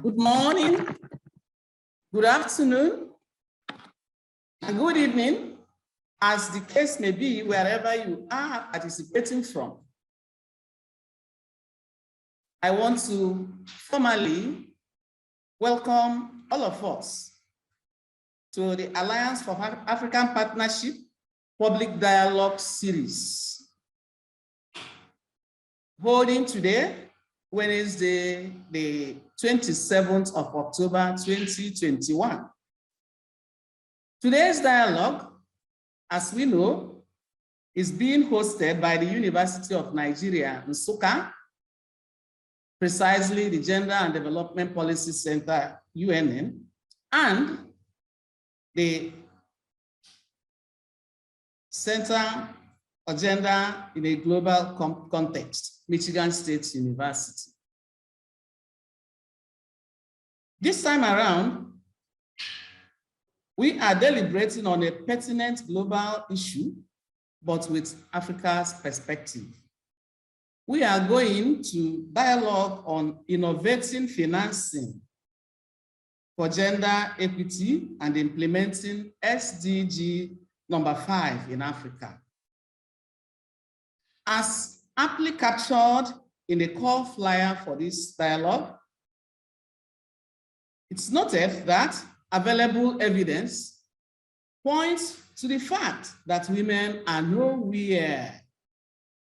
Good morning, good afternoon, and good evening, as the case may be, wherever you are participating from. I want to formally welcome all of us to the Alliance for African Partnership Public Dialogue Series, holding today, Wednesday, the 27th of October, 2021. Today's dialogue, as we know, is being hosted by the University of Nigeria, Nsukka, precisely the Gender and Development Policy Center, UNN, and the Center for Gender in a Global Context, Michigan State University. This time around, we are deliberating on a pertinent global issue, but with Africa's perspective. We are going to dialogue on innovating financing for gender equity and implementing SDG number 5 in Africa. As aptly captured in the call flyer for this dialogue, it's noted that available evidence points to the fact that women are nowhere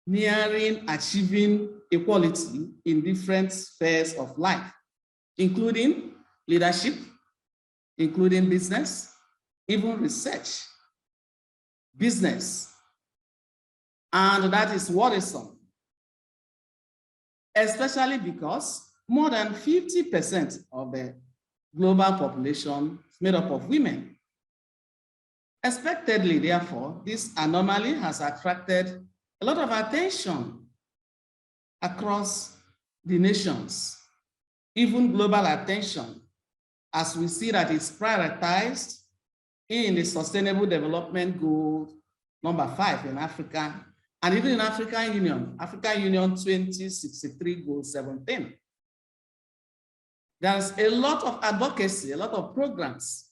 nearing achieving equality in different spheres of life, including leadership, including business, even research, business, and that is worrisome, especially because more than 50% of the global population is made up of women. Expectedly, therefore, this anomaly has attracted a lot of attention across the nations, even global attention, as we see that it's prioritized in the Sustainable Development Goal number 5 in Africa, and even in African Union 2063 Goal 17. There's a lot of advocacy, a lot of programs,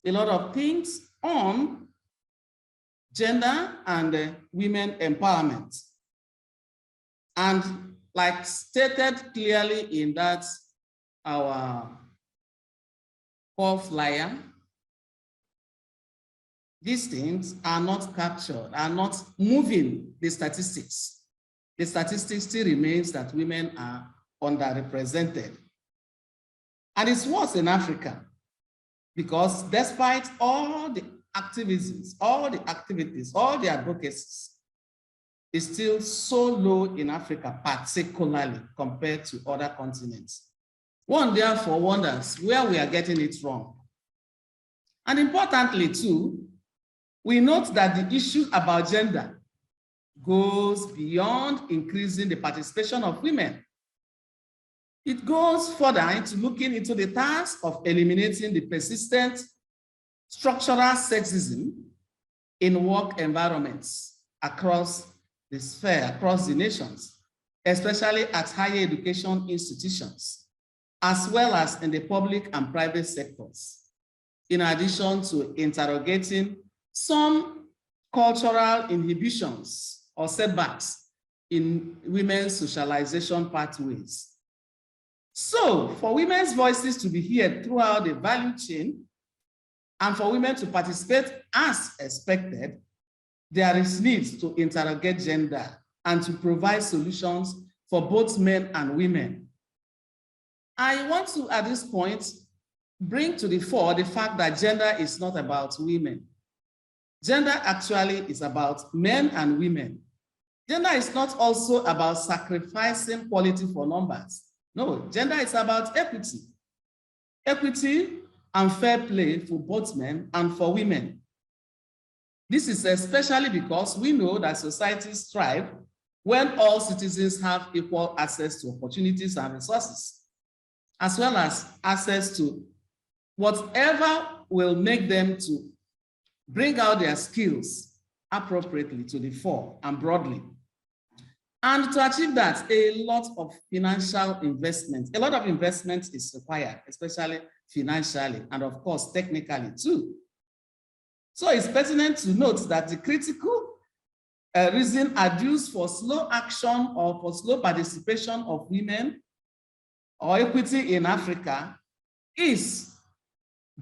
a lot of things on gender and women empowerment. And like stated clearly in that our call flyer, these things are not captured, are not moving the statistics. The statistics still remains that women are underrepresented. And it's worse in Africa, because despite all the activities, all the advocacies, it's still so low in Africa, particularly compared to other continents. One therefore wonders where we are getting it wrong. And importantly too, we note that the issue about gender goes beyond increasing the participation of women. It goes further into looking into the task of eliminating the persistent structural sexism in work environments across the sphere, across the nations, especially at higher education institutions, as well as in the public and private sectors, in addition to interrogating some cultural inhibitions or setbacks in women's socialization pathways. So, for women's voices to be heard throughout the value chain and for women to participate as expected, there is need to interrogate gender and to provide solutions for both men and women. I want to, at this point, bring to the fore the fact that gender is not about women. Gender actually is about men and women. Gender is not also about sacrificing quality for numbers. No, gender is about equity. Equity and fair play for both men and for women. This is especially because we know that societies thrive when all citizens have equal access to opportunities and resources, as well as access to whatever will make them to bring out their skills appropriately to the fore and broadly. And to achieve that, a lot of financial investment, a lot of investment is required, especially financially, and of course, technically too. So it's pertinent to note that the critical reason adduced for slow action or for slow participation of women or equity in Africa is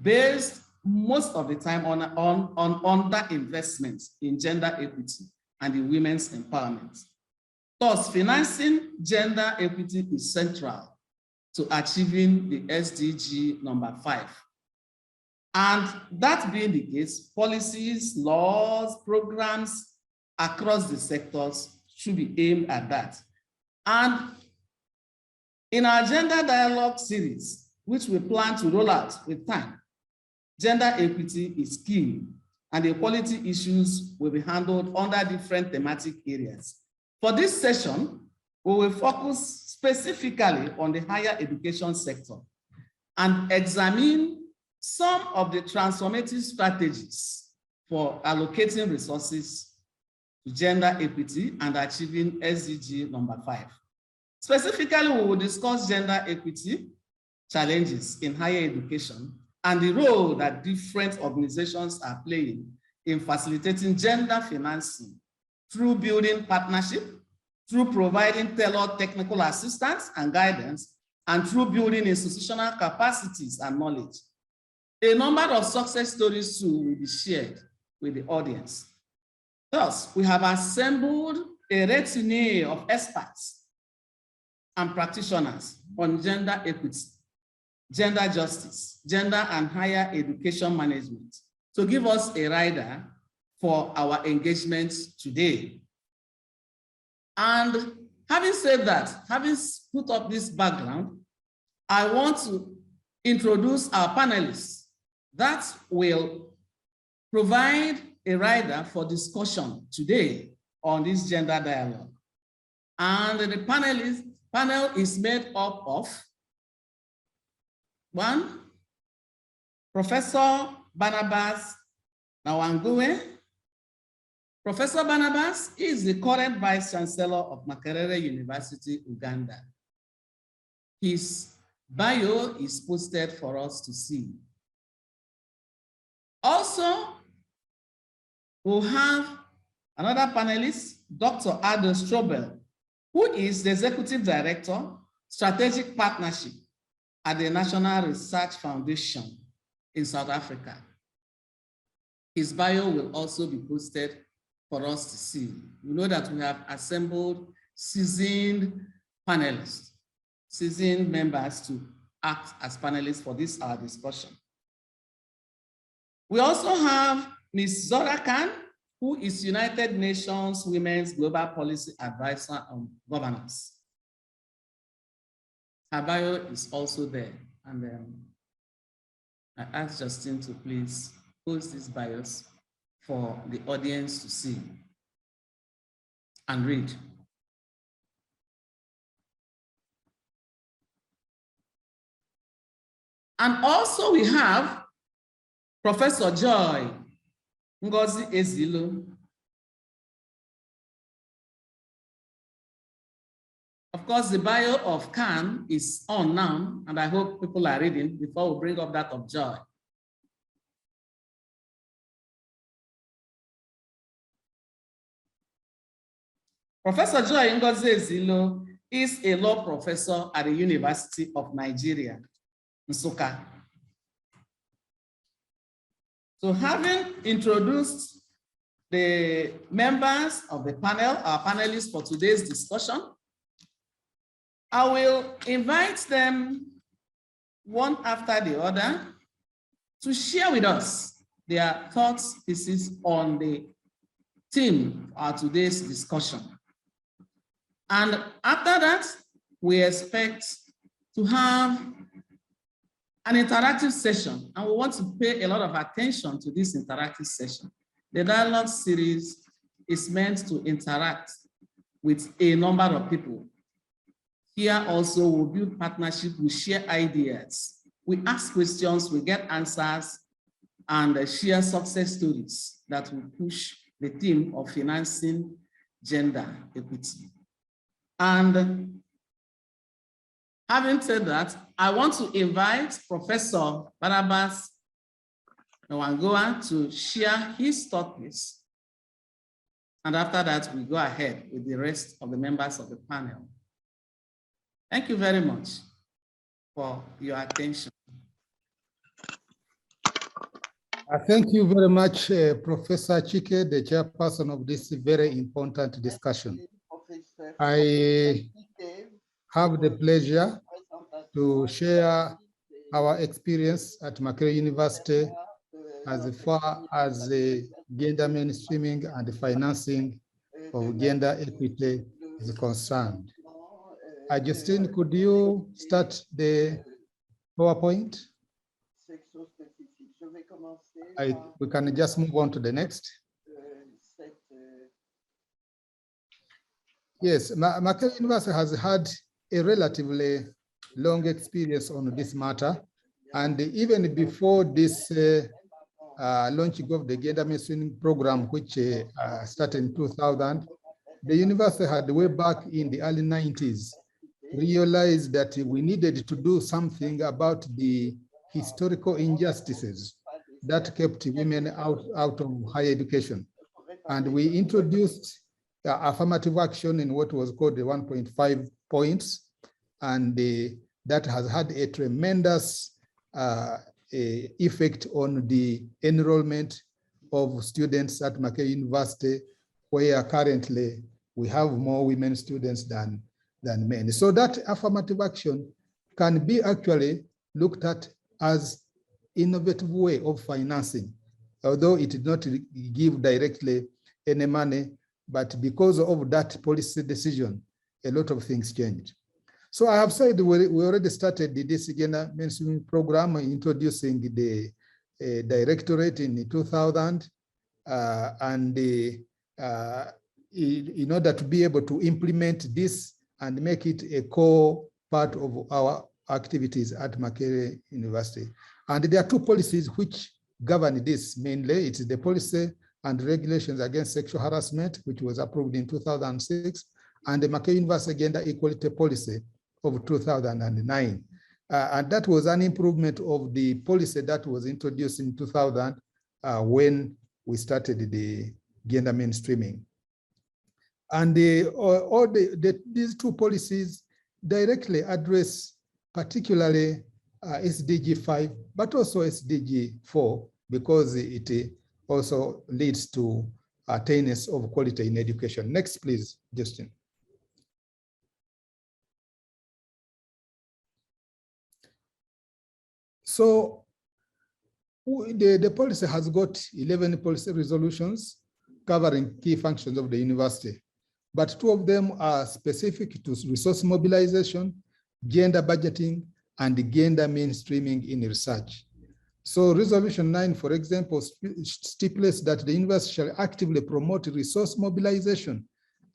based most of the time on underinvestment in gender equity and in women's empowerment. Thus, financing gender equity is central to achieving the SDG number 5. And that being the case, policies, laws, programs across the sectors should be aimed at that. And in our gender dialogue series, which we plan to roll out with time, gender equity is key, and equality issues will be handled under different thematic areas. For this session, we will focus specifically on the higher education sector and examine some of the transformative strategies for allocating resources to gender equity and achieving SDG number 5. Specifically, we will discuss gender equity challenges in higher education and the role that different organizations are playing in facilitating gender financing through building partnership, through providing tailored technical assistance and guidance, and through building institutional capacities and knowledge. A number of success stories too will be shared with the audience. Thus, we have assembled a retinue of experts and practitioners on gender equity, gender justice, gender and higher education management to give us a rider for our engagement today. And having said that, having put up this background, I want to introduce our panelists that will provide a rider for discussion today on this gender dialogue. And the panel is made up of 1, Professor Barnabas Nawangwe. Professor Barnabas is the current Vice Chancellor of Makerere University, Uganda. His bio is posted for us to see. Also, we'll have another panelist, Dr. Ado Strobel, who is the Executive Director, Strategic Partnership at the National Research Foundation in South Africa. His bio will also be posted for us to see. We know that we have assembled seasoned panelists, seasoned members to act as panelists for this our discussion. We also have Ms. Zora Khan, who is United Nations Women's Global Policy Advisor on Governance. Her bio is also there. And I ask Justin to please post these bios for the audience to see and read. And also we have Professor Joy Ngozi Ezilo. Of course, the bio of Khan is on now, and I hope people are reading before we bring up that of Joy. Professor Joy Ngozi Ezilo is a law professor at the University of Nigeria, Nsukka. So having introduced the members of the panel, our panelists for today's discussion, I will invite them one after the other to share with us their thoughts, pieces on the theme of today's discussion. And after that, we expect to have an interactive session, and we want to pay a lot of attention to this interactive session. The dialogue series is meant to interact with a number of people. Here also, we'll build partnership, we share ideas, we ask questions, we get answers, and share success stories that will push the theme of financing gender equity. And having said that, I want to invite Professor Barnabas Nwangoa to share his thought, please. And after that, we go ahead with the rest of the members of the panel. Thank you very much for your attention. Thank you very much, Professor Chike, the chairperson of this very important discussion. I have the pleasure to share our experience at Makerere University as far as the gender mainstreaming and the financing of gender equity is concerned. Justine, could you start the PowerPoint? We can just move on to the next. Yes, Makerere University has had a relatively long experience on this matter. And even before this launching of the gender mainstreaming program, which started in 2000, the university had way back in the early 90s realized that we needed to do something about the historical injustices that kept women out of higher education. And we introduced affirmative action in what was called the 1.5 points. And that has had a tremendous effect on the enrollment of students at Makerere University, where currently we have more women students than men. So that affirmative action can be actually looked at as innovative way of financing, although it did not give directly any money, but because of that policy decision, a lot of things changed. So I have said we already started this gender mainstreaming program, introducing the directorate in 2000, and in order to be able to implement this and make it a core part of our activities at Makerere University. And there are two policies which govern this mainly. It's the policy and regulations against sexual harassment, which was approved in 2006, and the Makerere University Gender Equality Policy of 2009. And that was an improvement of the policy that was introduced in 2000 when we started the gender mainstreaming. And these two policies directly address particularly SDG 5, but also SDG 4, because it also leads to attainance of quality in education. Next, please, Justin. So the policy has got 11 policy resolutions covering key functions of the university, but 2 of them are specific to resource mobilization, gender budgeting, and gender mainstreaming in research. So Resolution 9, for example, stipulates that the university shall actively promote resource mobilization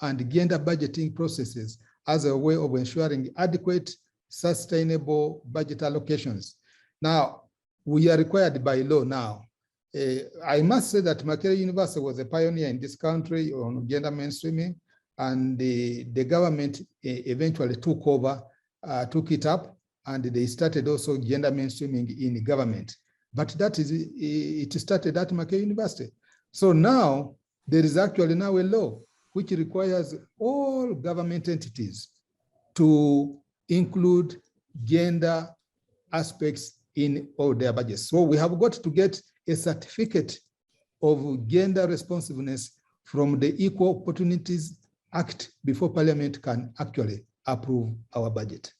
and gender budgeting processes as a way of ensuring adequate, sustainable budget allocations. Now, we are required by law now. I must say that Makerere University was a pioneer in this country on gender mainstreaming, and the government eventually took it up, and they started also gender mainstreaming in government. But it started at Makerere University. So now there is actually now a law which requires all government entities to include gender aspects in all their budgets. So we have got to get a certificate of gender responsiveness from the Equal Opportunities Act before Parliament can actually approve our budget.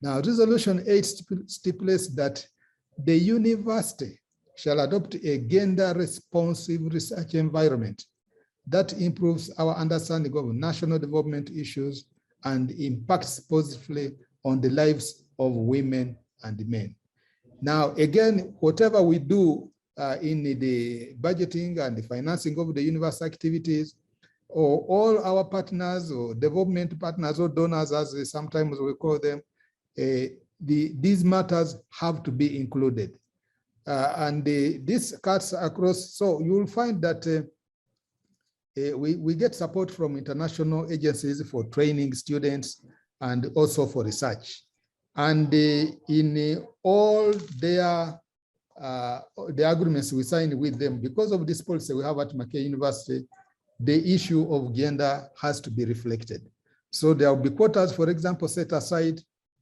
Now, Resolution 8 stipulates that the university shall adopt a gender-responsive research environment that improves our understanding of national development issues and impacts positively on the lives of women and men. Now, again, whatever we do in the budgeting and the financing of the university activities, or all our partners or development partners or donors, as sometimes we call them, these matters have to be included. And this cuts across, so you will find that we get support from international agencies for training students and also for research. And in all the agreements we signed with them, because of this policy we have at Mackay University, the issue of gender has to be reflected. So there will be quotas, for example, set aside.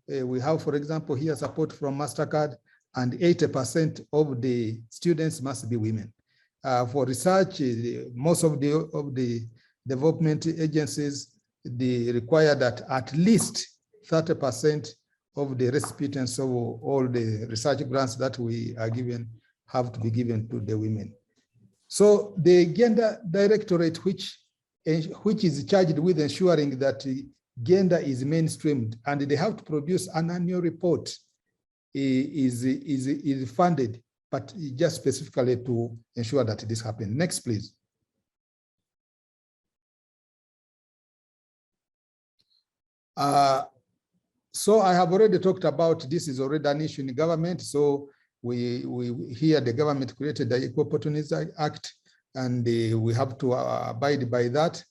We have, for example, here support from MasterCard, and 80% of the students must be women. For research, most of the development agencies, they require that at least 30% of the recipients of all the research grants that we are given have to be given to the women. So the Gender Directorate, which is charged with ensuring that gender is mainstreamed, and they have to produce an annual report, is funded, but just specifically to ensure that this happens. Next, please. So I have already talked about this is already an issue in government. So we here the government created the Equal Opportunities Act, and we have to abide by that.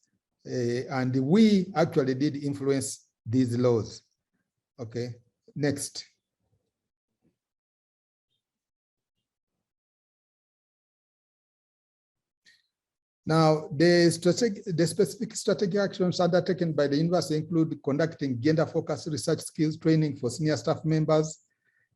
And we actually did influence these laws. Okay, next. Now, the specific strategic actions undertaken by the university include conducting gender-focused research skills training for senior staff members,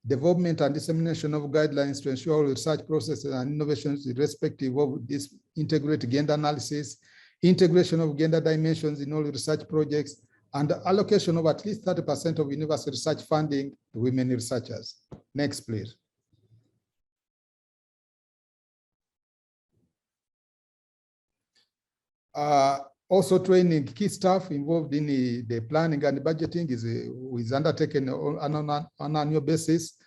development and dissemination of guidelines to ensure research processes and innovations irrespective of this integrate gender analysis, integration of gender dimensions in all research projects, and allocation of at least 30% of university research funding to women researchers. Next, please. Also training key staff involved in the planning and budgeting is undertaken on an annual basis,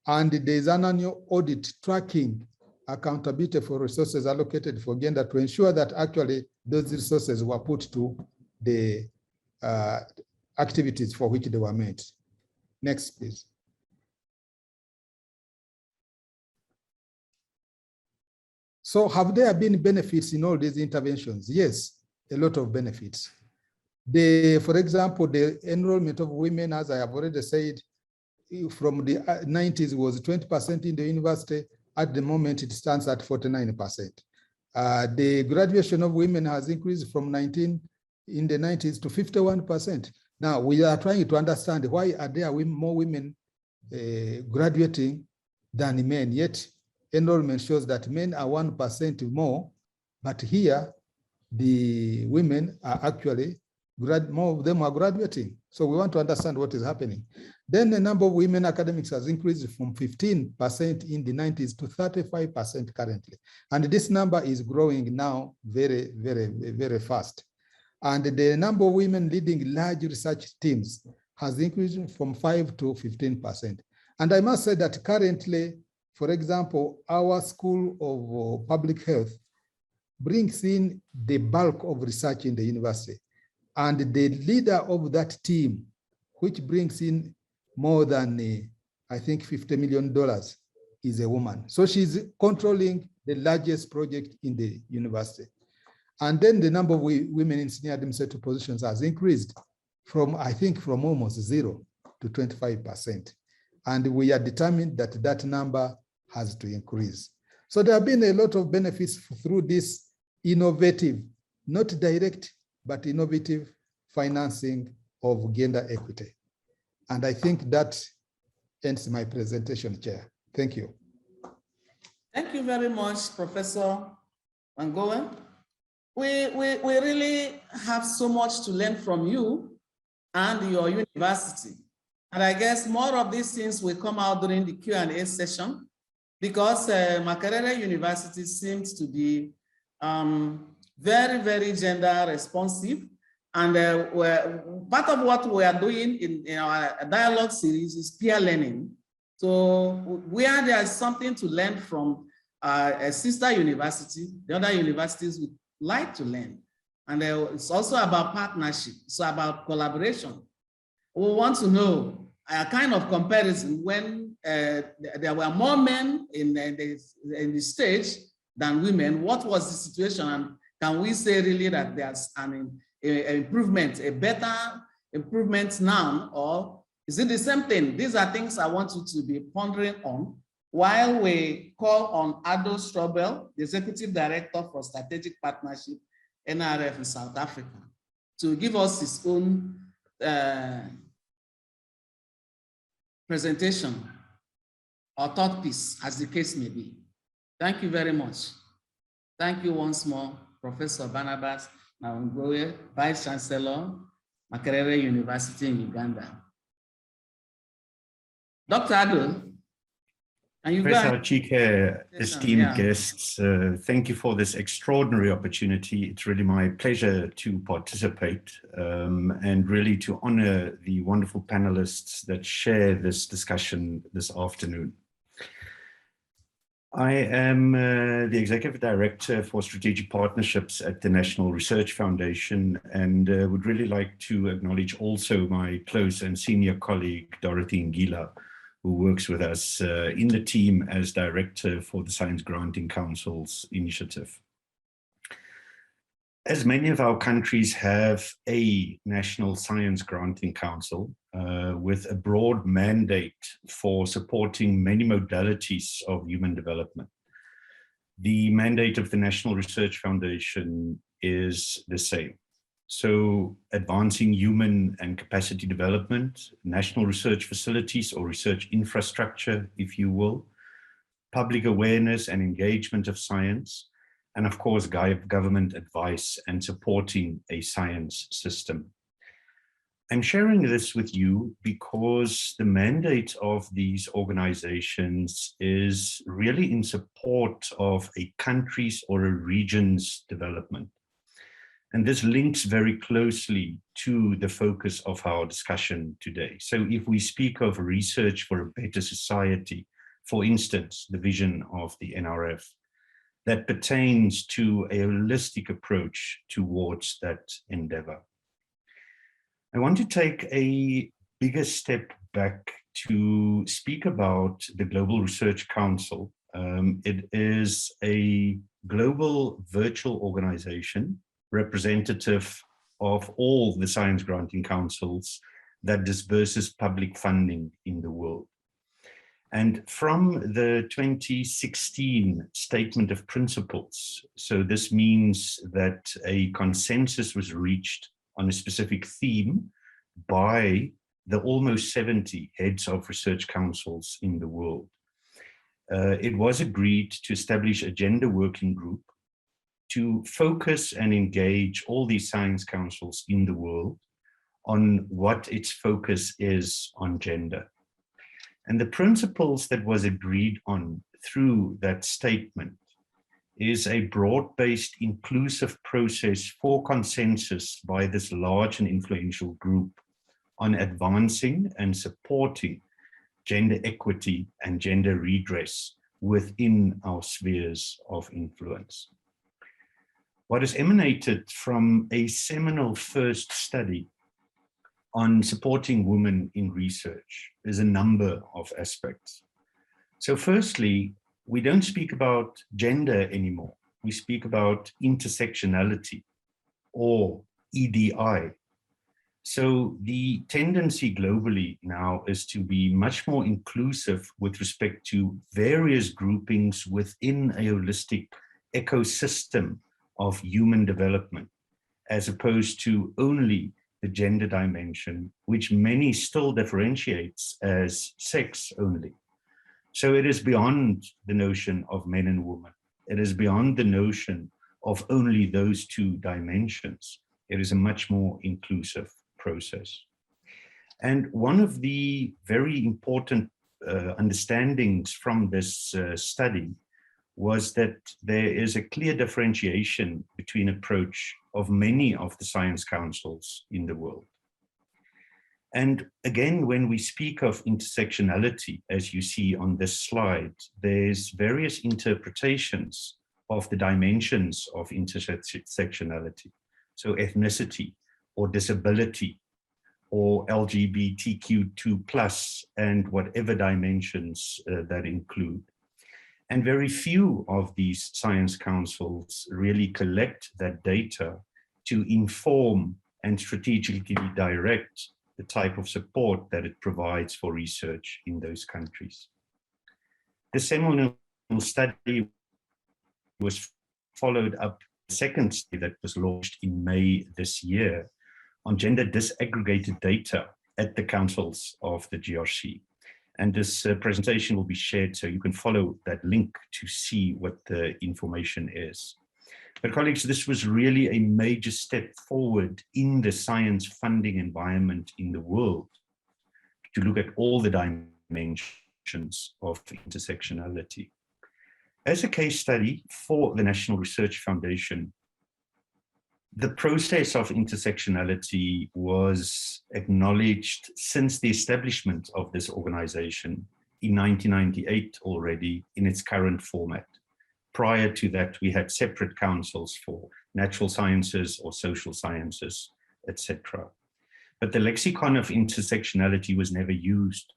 and there is an annual audit tracking accountability for resources allocated for gender to ensure that actually those resources were put to the activities for which they were made. Next, please. So have there been benefits in all these interventions? Yes, a lot of benefits. For example, the enrollment of women, as I have already said, from the 90s was 20% in the university. At the moment, it stands at 49%. The graduation of women has increased from 19 in the 90s to 51%. Now, we are trying to understand why are there more women graduating than men, yet enrollment shows that men are 1% more, but here the women are actually, more of them are graduating. So we want to understand what is happening. Then the number of women academics has increased from 15% in the 90s to 35% currently. And this number is growing now very, very, very fast. And the number of women leading large research teams has increased from 5 to 15%. And I must say that currently, for example, our School of Public Health brings in the bulk of research in the university. And the leader of that team, which brings in more than, I think, $50 million, is a woman. So she's controlling the largest project in the university. And then the number of women in senior administrative positions has increased from, I think, from almost 0 to 25%. And we are determined that that number has to increase. So there have been a lot of benefits through this innovative, not direct, but innovative financing of gender equity. And I think that ends my presentation, Chair. Thank you. Thank you very much, Professor Wangowa. We really have so much to learn from you and your university. And I guess more of these things will come out during the Q&A session, because Makerere University seems to be very, very gender responsive. And part of what we are doing in our dialogue series is peer learning. So where there is something to learn from a sister university, the other universities would like to learn. And it's also about partnership. It's about collaboration. We want to know a kind of comparison when there were more men in the stage than women. What was the situation? And Can we say really that there's an improvement, a better improvement now, or is it the same thing? These are things I want you to be pondering on while we call on Ado Strobel, the Executive Director for Strategic Partnership, NRF in South Africa, to give us his own presentation or thought piece, as the case may be. Thank you very much. Thank you once more, Professor Barnabas Naungoye, Vice Chancellor, Makerere University in Uganda. Dr. Ado, and you Professor Chike, esteemed guests, thank you for this extraordinary opportunity. It's really my pleasure to participate and really to honor the wonderful panelists that share this discussion this afternoon. I am the Executive Director for Strategic Partnerships at the National Research Foundation, and would really like to acknowledge also my close and senior colleague, Dorothy Ngila, who works with us in the team as Director for the Science Granting Council's initiative. As many of our countries have a National Science Granting Council with a broad mandate for supporting many modalities of human development, the mandate of the National Research Foundation is the same. So advancing human and capacity development, national research facilities or research infrastructure, if you will, public awareness and engagement of science, and of course, government advice and supporting a science system. I'm sharing this with you because the mandate of these organizations is really in support of a country's or a region's development. And this links very closely to the focus of our discussion today. So if we speak of research for a better society, for instance, the vision of the NRF, that pertains to a holistic approach towards that endeavor. I want to take a bigger step back to speak about the Global Research Council. It is a global virtual organization representative of all the science granting councils that disburses public funding in the world. And from the 2016 Statement of Principles, so this means that a consensus was reached on a specific theme by the almost 70 heads of research councils in the world. It was agreed to establish a gender working group to focus and engage all these science councils in the world on what its focus is on gender. And the principles that was agreed on through that statement is a broad-based inclusive process for consensus by this large and influential group on advancing and supporting gender equity and gender redress within our spheres of influence. What has emanated from a seminal first study on supporting women in research is a number of aspects. So firstly, we don't speak about gender anymore. We speak about intersectionality or EDI. So the tendency globally now is to be much more inclusive with respect to various groupings within a holistic ecosystem of human development, as opposed to only the gender dimension, which many still differentiates as sex only. So it is beyond the notion of men and women. It is beyond the notion of only those two dimensions. It is a much more inclusive process. And one of the very important understandings from this study was that there is a clear differentiation between approach of many of the science councils in the world. And again, when we speak of intersectionality, as you see on this slide, there's various interpretations of the dimensions of intersectionality. So ethnicity or disability or LGBTQ2+, and whatever dimensions that include. And very few of these science councils really collect that data to inform and strategically direct the type of support that it provides for research in those countries. The seminal study was followed up a second study that was launched in May this year on gender disaggregated data at the councils of the GRC. And this presentation will be shared so you can follow that link to see what the information is. But colleagues, this was really a major step forward in the science funding environment in the world to look at all the dimensions of intersectionality. As a case study for the National Research Foundation, the process of intersectionality was acknowledged since the establishment of this organization in 1998 already in its current format. Prior to that, we had separate councils for natural sciences or social sciences, etc. But the lexicon of intersectionality was never used.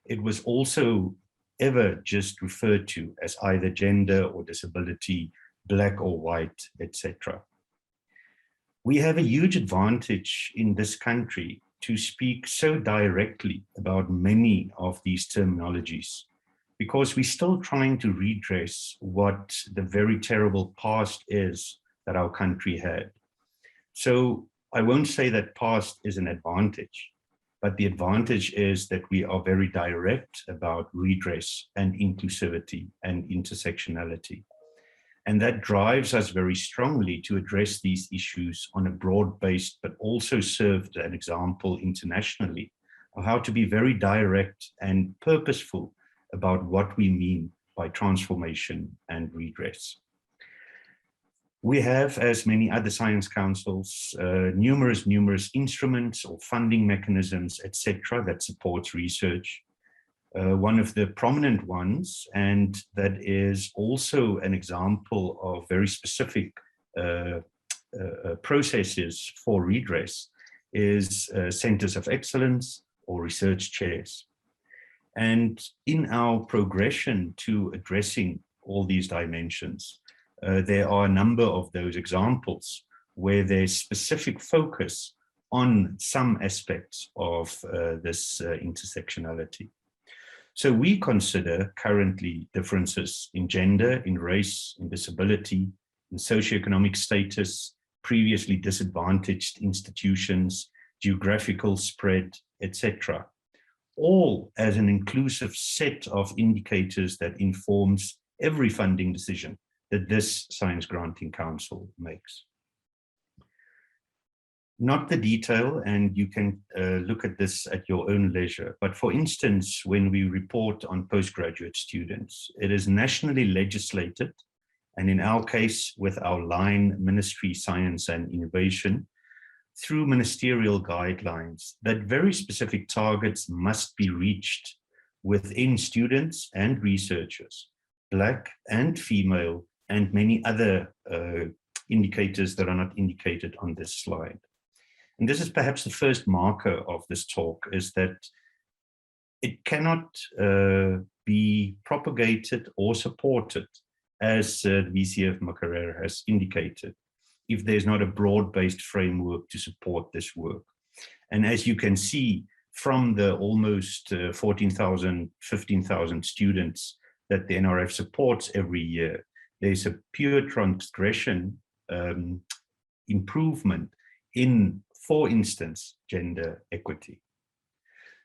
It was also ever just referred to as either gender or disability, black or white, etc. We have a huge advantage in this country to speak so directly about many of these terminologies, because we're still trying to redress what the very terrible past is that our country had. So I won't say that past is an advantage, but the advantage is that we are very direct about redress and inclusivity and intersectionality. And that drives us very strongly to address these issues on a broad-based, but also serve as an example internationally of how to be very direct and purposeful about what we mean by transformation and redress. We have, as many other science councils, numerous instruments or funding mechanisms, etc., that supports research. One of the prominent ones, and that is also an example of very specific processes for redress, is centers of excellence or research chairs. And in our progression to addressing all these dimensions, there are a number of those examples where there's specific focus on some aspects of this intersectionality. So we consider currently differences in gender, in race, in disability, in socioeconomic status, previously disadvantaged institutions, geographical spread, etc., all as an inclusive set of indicators that informs every funding decision that this Science Granting Council makes. Not the detail, and you can look at this at your own leisure, but for instance, when we report on postgraduate students, it is nationally legislated, and in our case, with our line Ministry Science and Innovation, through ministerial guidelines, that very specific targets must be reached within students and researchers, Black and female, and many other indicators that are not indicated on this slide. And this is perhaps the first marker of this talk, is that it cannot be propagated or supported, as VCF Makerere has indicated, if there's not a broad-based framework to support this work. And as you can see from the almost 14,000, 15,000 students that the NRF supports every year, there's a pure transgression improvement in, for instance, gender equity.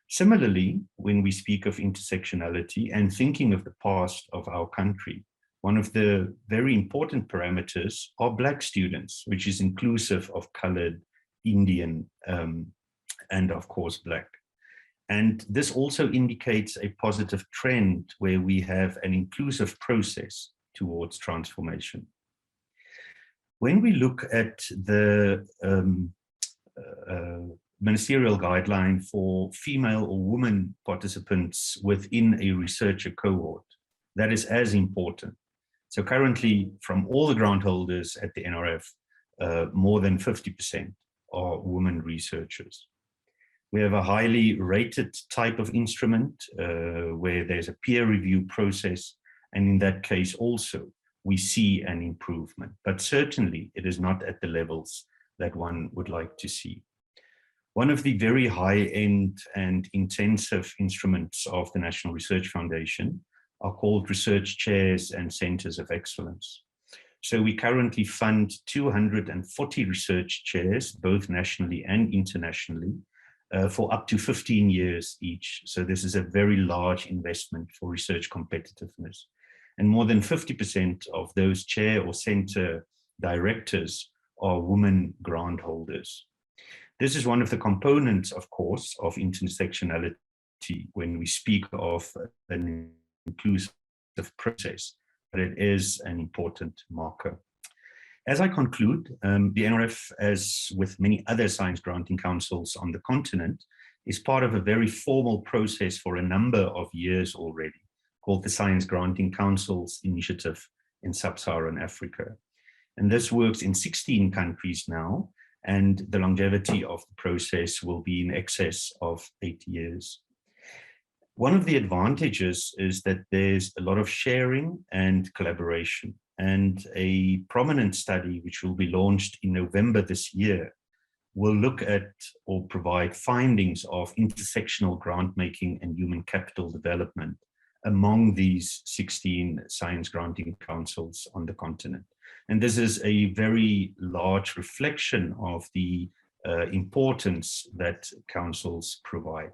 Similarly, when we speak of intersectionality and thinking of the past of our country, one of the very important parameters are Black students, which is inclusive of colored, Indian, and of course, Black. And this also indicates a positive trend where we have an inclusive process towards transformation. When we look at the ministerial guideline for female or women participants within a researcher cohort, that is as important. So currently, from all the grant holders at the NRF, more than 50% are women researchers. We have a highly rated type of instrument where there's a peer review process, And in that case also, we see an improvement, but certainly it is not at the levels that one would like to see. One of the very high-end and intensive instruments of the National Research Foundation are called research chairs and centers of excellence. So we currently fund 240 research chairs, both nationally and internationally, for up to 15 years each. So this is a very large investment for research competitiveness. And more than 50% of those chair or center directors are women grant holders. This is one of the components, of course, of intersectionality when we speak of an inclusive process, but it is an important marker. As I conclude, the NRF, as with many other science granting councils on the continent, is part of a very formal process for a number of years already, called the Science Granting Councils Initiative in Sub-Saharan Africa. And this works in 16 countries now, and the longevity of the process will be in excess of 8 years. One of the advantages is that there's a lot of sharing and collaboration, and a prominent study which will be launched in November this year will look at or provide findings of intersectional grant making and human capital development among these 16 science granting councils on the continent. And this is a very large reflection of the importance that councils provide.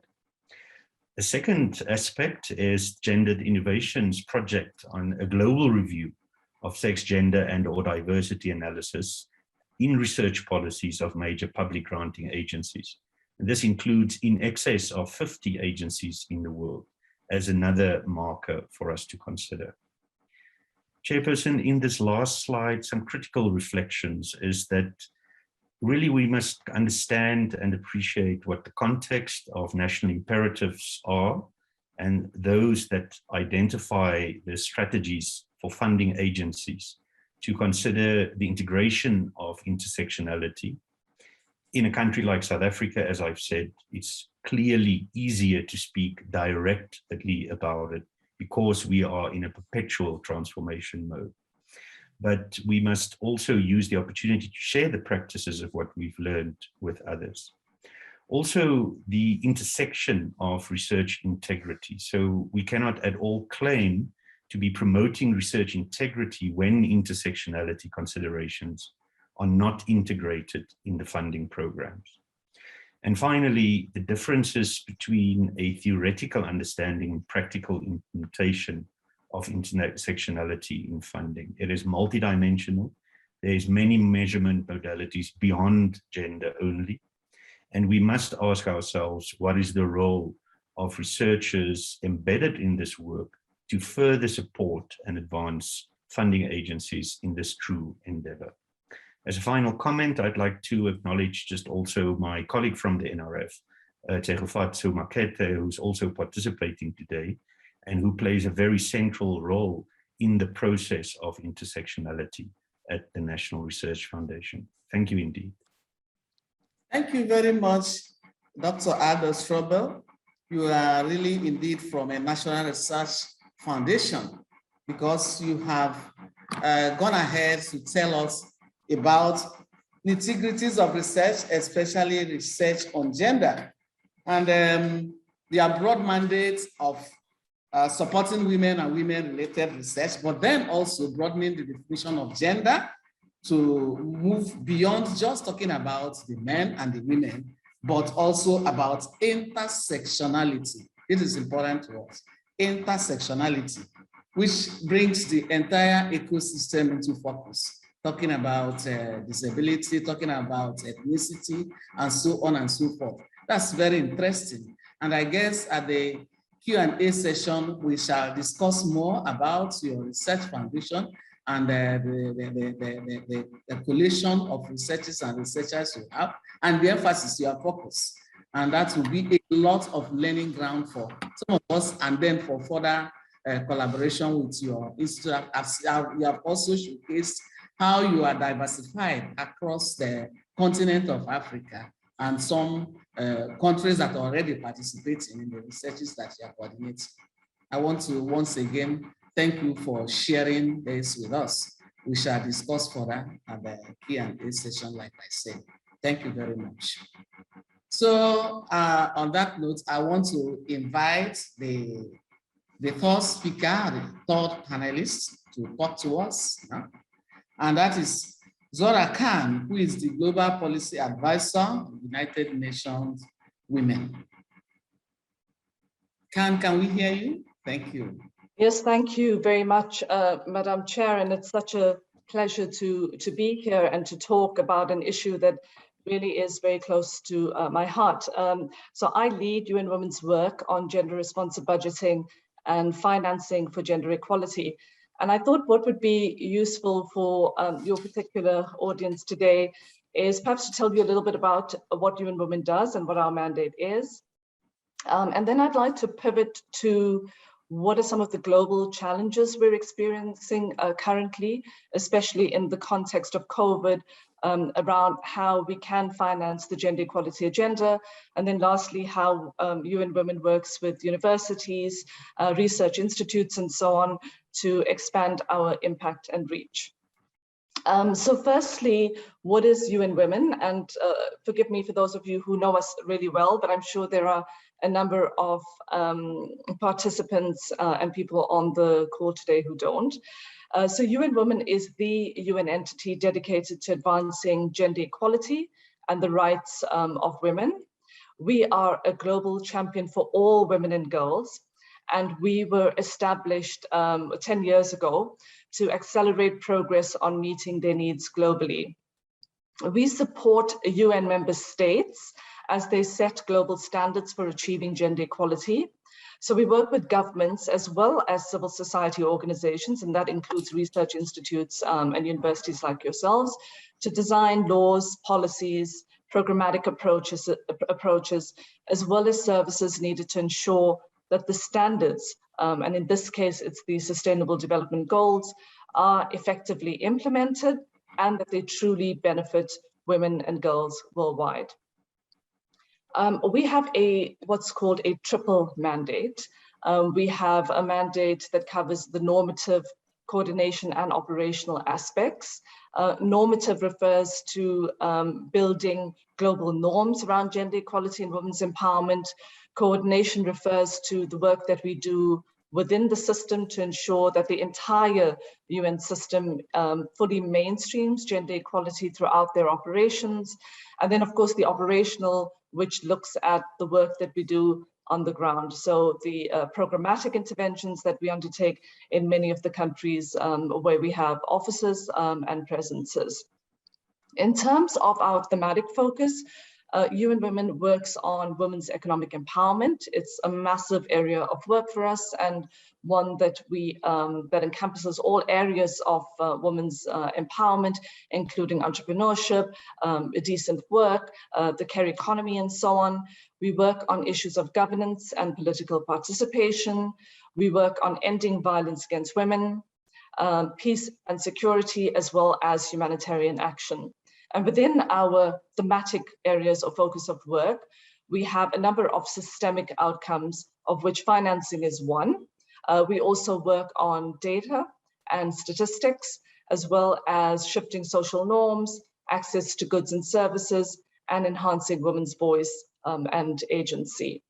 The second aspect is Gendered Innovations project on a global review of sex, gender, and or diversity analysis in research policies of major public granting agencies. And this includes in excess of 50 agencies in the world as another marker for us to consider. Chairperson, in this last slide, some critical reflections is that really we must understand and appreciate what the context of national imperatives are, and those that identify the strategies for funding agencies to consider the integration of intersectionality. In a country like South Africa, as I've said, it's clearly easier to speak directly about it because we are in a perpetual transformation mode. But we must also use the opportunity to share the practices of what we've learned with others. Also, the intersection of research integrity. So we cannot at all claim to be promoting research integrity when intersectionality considerations are not integrated in the funding programs. And finally, the differences between a theoretical understanding and practical implementation of intersectionality in funding. It is multidimensional. There's many measurement modalities beyond gender only. And we must ask ourselves, what is the role of researchers embedded in this work to further support and advance funding agencies in this true endeavor? As a final comment, I'd like to acknowledge just also my colleague from the NRF, Tegofatso Makete, who's also participating today and who plays a very central role in the process of intersectionality at the National Research Foundation. Thank you indeed. Thank you very much, Dr. Aldo Strobel. You are really indeed from a National Research Foundation because you have gone ahead to tell us about nitty-gritties of research, especially research on gender. And their broad mandate of supporting women and women-related research, but then also broadening the definition of gender to move beyond just talking about the men and the women, but also about intersectionality. It is important to us, intersectionality, which brings the entire ecosystem into focus, talking about disability, talking about ethnicity, and so on and so forth. That's very interesting. And I guess at the Q&A session, we shall discuss more about your research foundation and the collation of researchers and researchers you have, and the emphasis you have focused. And that will be a lot of learning ground for some of us, and then for further collaboration with your institute. You have also showcased how you are diversified across the continent of Africa and some countries that are already participating in the researches that you are coordinating. I want to once again thank you for sharing this with us. We shall discuss further at the Q&A session, like I said. Thank you very much. So on that note, I want to invite the third speaker, the third panelist to talk to us. And that is Zora Khan, who is the Global Policy Advisor of United Nations Women. Khan, can we hear you? Thank you. Yes, thank you very much, Madam Chair, and it's such a pleasure to be here and to talk about an issue that really is very close to my heart. So I lead UN Women's work on gender responsive budgeting and financing for gender equality. And I thought what would be useful for your particular audience today is perhaps to tell you a little bit about what UN Women does and what our mandate is. And then I'd like to pivot to what are some of the global challenges we're experiencing currently, especially in the context of COVID, around how we can finance the gender equality agenda. And then lastly, how UN Women works with universities, research institutes, and so on to expand our impact and reach. So firstly, what is UN Women? And forgive me for those of you who know us really well, but I'm sure there are a number of participants and people on the call today who don't. So UN Women is the UN entity dedicated to advancing gender equality and the rights of women. We are a global champion for all women and girls, and we were established 10 years ago to accelerate progress on meeting their needs globally. We support UN member states as they set global standards for achieving gender equality. So we work with governments as well as civil society organizations, and that includes research institutes and universities like yourselves, to design laws, policies, programmatic approaches, as well as services needed to ensure that the standards, and in this case, it's the Sustainable Development Goals, are effectively implemented and that they truly benefit women and girls worldwide. We have what's called a triple mandate. We have a mandate that covers the normative, coordination, and operational aspects. Normative refers to building global norms around gender equality and women's empowerment. Coordination refers to the work that we do within the system to ensure that the entire UN system fully mainstreams gender equality throughout their operations. And then, of course, the operational, which looks at the work that we do on the ground. So the programmatic interventions that we undertake in many of the countries where we have offices and presences. In terms of our thematic focus, UN Women works on women's economic empowerment. It's a massive area of work for us, and one that that encompasses all areas of women's empowerment, including entrepreneurship, decent work, the care economy, and so on. We work on issues of governance and political participation. We work on ending violence against women, peace and security, as well as humanitarian action. And within our thematic areas of focus of work, we have a number of systemic outcomes, of which financing is one. We also work on data and statistics, as well as shifting social norms, access to goods and services, and enhancing women's voice and agency.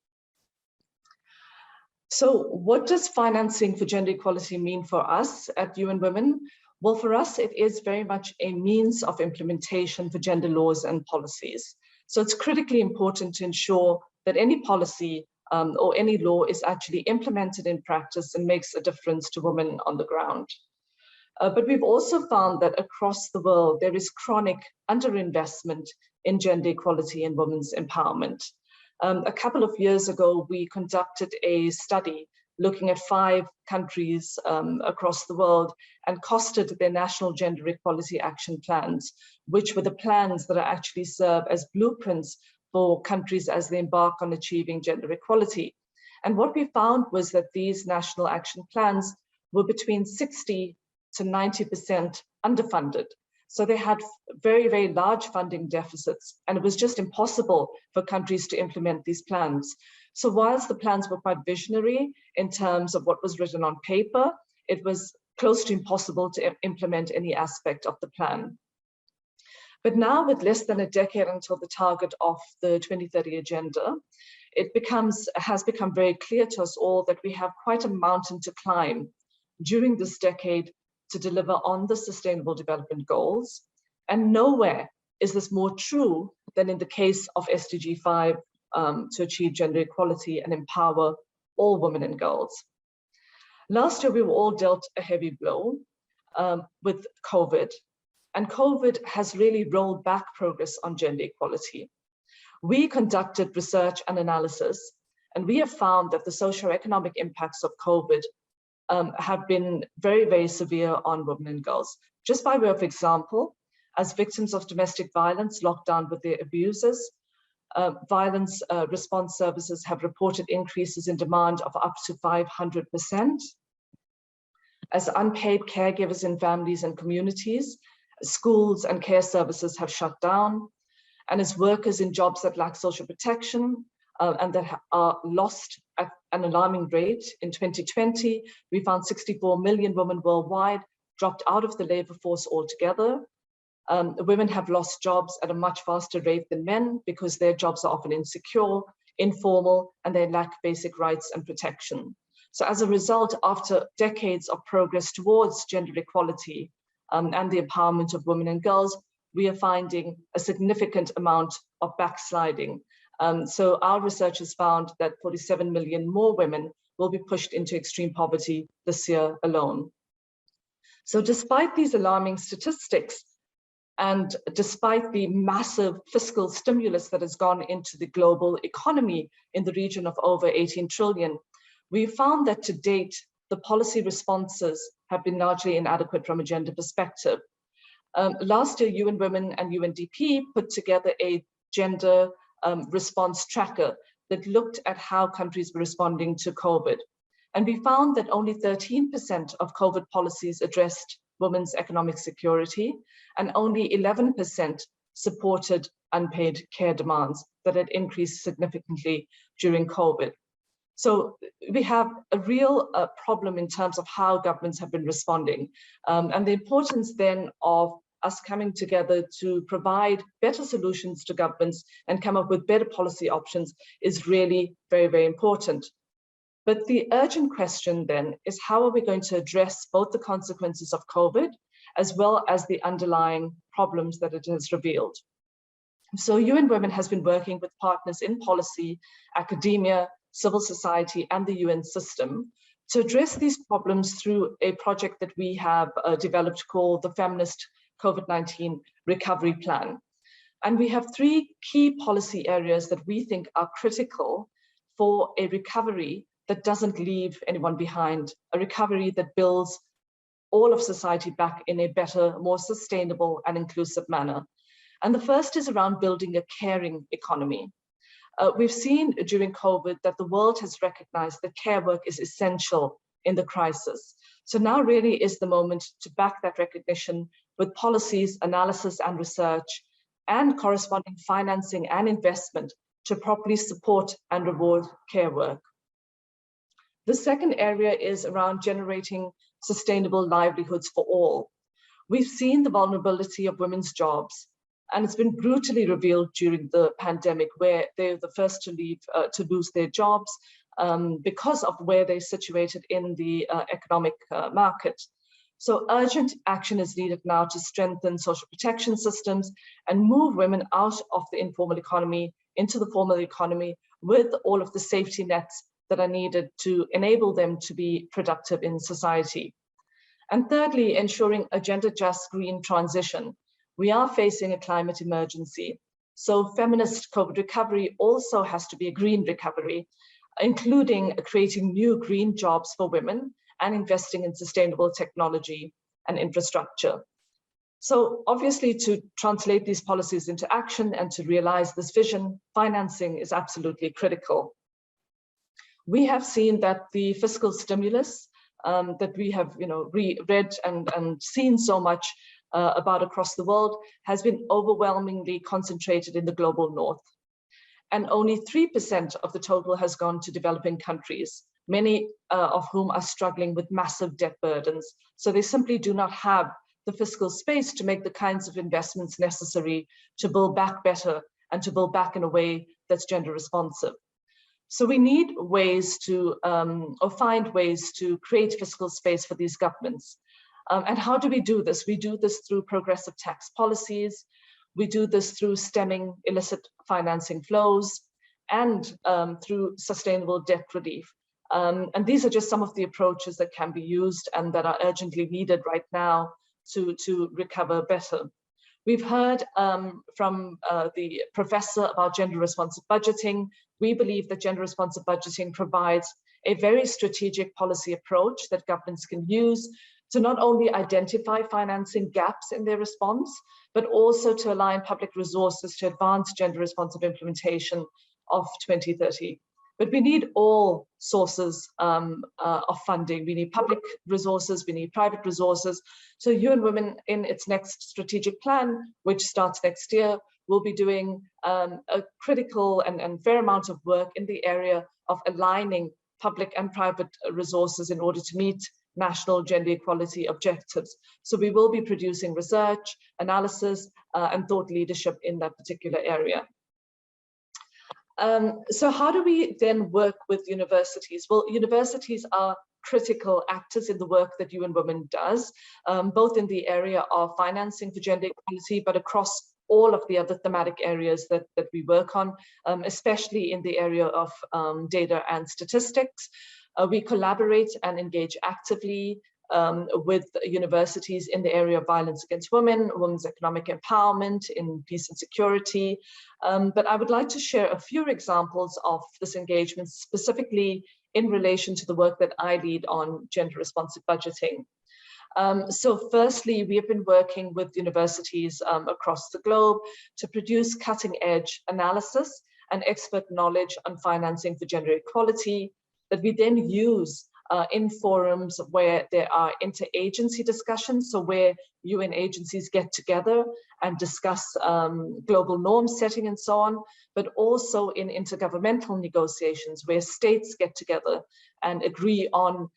So what does financing for gender equality mean for us at UN Women? Well, for us, it is very much a means of implementation for gender laws and policies. So it's critically important to ensure that any policy or any law is actually implemented in practice and makes a difference to women on the ground. But we've also found that across the world, there is chronic underinvestment in gender equality and women's empowerment. A couple of years ago, we conducted a study looking at 5 countries across the world and costed their national gender equality action plans, which were the plans that actually serve as blueprints for countries as they embark on achieving gender equality. And what we found was that these national action plans were between 60 to 90% underfunded. So they had very, very large funding deficits, and it was just impossible for countries to implement these plans. So whilst the plans were quite visionary in terms of what was written on paper, it was close to impossible to implement any aspect of the plan. But now, with less than a decade until the target of the 2030 agenda, it has become very clear to us all that we have quite a mountain to climb during this decade to deliver on the Sustainable Development Goals. And nowhere is this more true than in the case of SDG 5 to achieve gender equality and empower all women and girls. Last year, we were all dealt a heavy blow with COVID, and COVID has really rolled back progress on gender equality. We conducted research and analysis, and we have found that the socioeconomic impacts of COVID have been very, very severe on women and girls. Just by way of example, as victims of domestic violence locked down with their abusers, violence response services have reported increases in demand of up to 500%. As unpaid caregivers in families and communities, schools and care services have shut down. And as workers in jobs that lack social protection and that are lost at an alarming rate, in 2020, we found 64 million women worldwide dropped out of the labor force altogether. Women have lost jobs at a much faster rate than men because their jobs are often insecure, informal, and they lack basic rights and protection. So as a result, after decades of progress towards gender equality and the empowerment of women and girls, we are finding a significant amount of backsliding. So our research has found that 47 million more women will be pushed into extreme poverty this year alone. So despite these alarming statistics, and despite the massive fiscal stimulus that has gone into the global economy in the region of over 18 trillion, we found that to date, the policy responses have been largely inadequate from a gender perspective. Last year, UN Women and UNDP put together a gender response tracker that looked at how countries were responding to COVID. And we found that only 13% of COVID policies addressed women's economic security, and only 11% supported unpaid care demands that had increased significantly during COVID. So we have a real problem in terms of how governments have been responding, and the importance then of us coming together to provide better solutions to governments and come up with better policy options is really very, very important. But the urgent question then is, how are we going to address both the consequences of COVID as well as the underlying problems that it has revealed? So UN Women has been working with partners in policy, academia, civil society, and the UN system to address these problems through a project that we have developed called the Feminist COVID-19 Recovery Plan. And we have three key policy areas that we think are critical for a recovery that doesn't leave anyone behind, a recovery that builds all of society back in a better, more sustainable and inclusive manner. And the first is around building a caring economy. We've seen during COVID that the world has recognized that care work is essential in the crisis. So now really is the moment to back that recognition with policies, analysis and research, and corresponding financing and investment to properly support and reward care work. The second area is around generating sustainable livelihoods for all. We've seen the vulnerability of women's jobs, and it's been brutally revealed during the pandemic, where they're the first to lose their jobs because of where they're situated in the economic market. So urgent action is needed now to strengthen social protection systems and move women out of the informal economy into the formal economy with all of the safety nets that are needed to enable them to be productive in society. And thirdly, ensuring a gender-just green transition. We are facing a climate emergency. So feminist COVID recovery also has to be a green recovery, including creating new green jobs for women and investing in sustainable technology and infrastructure. So obviously, to translate these policies into action and to realize this vision, financing is absolutely critical. We have seen that the fiscal stimulus that we have read and seen so much about across the world has been overwhelmingly concentrated in the global north. And only 3% of the total has gone to developing countries. many of whom are struggling with massive debt burdens. So they simply do not have the fiscal space to make the kinds of investments necessary to build back better and to build back in a way that's gender responsive. So we need ways to, or find ways to create fiscal space for these governments. And how do we do this? We do this through progressive tax policies. We do this through stemming illicit financing flows and through sustainable debt relief. And these are just some of the approaches that can be used and that are urgently needed right now to recover better. We've heard from the professor about gender responsive budgeting. We believe that gender responsive budgeting provides a very strategic policy approach that governments can use to not only identify financing gaps in their response, but also to align public resources to advance gender responsive implementation of 2030. But we need all sources of funding. We need public resources, we need private resources. So UN Women in its next strategic plan, which starts next year, will be doing a critical and fair amount of work in the area of aligning public and private resources in order to meet national gender equality objectives. So we will be producing research, analysis, and thought leadership in that particular area. So how do we then work with universities? Well, universities are critical actors in the work that UN Women does, both in the area of financing for gender equality, but across all of the other thematic areas that we work on, especially in the area of data and statistics. We collaborate and engage actively with universities in the area of violence against women, women's economic empowerment, in peace and security. But I would like to share a few examples of this engagement, specifically in relation to the work that I lead on gender responsive budgeting. So firstly, we have been working with universities across the globe to produce cutting-edge analysis and expert knowledge on financing for gender equality that we then use in forums where there are interagency discussions, so where UN agencies get together and discuss global norm setting and so on, but also in intergovernmental negotiations where states get together and agree on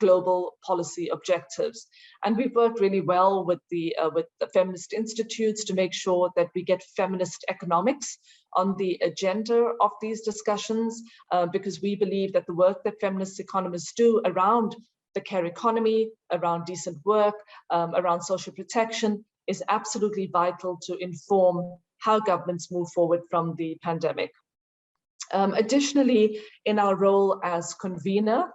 global policy objectives. And we've worked really well with the feminist institutes to make sure that we get feminist economics on the agenda of these discussions, because we believe that the work that feminist economists do around the care economy, around decent work, around social protection is absolutely vital to inform how governments move forward from the pandemic. Additionally, in our role as convener,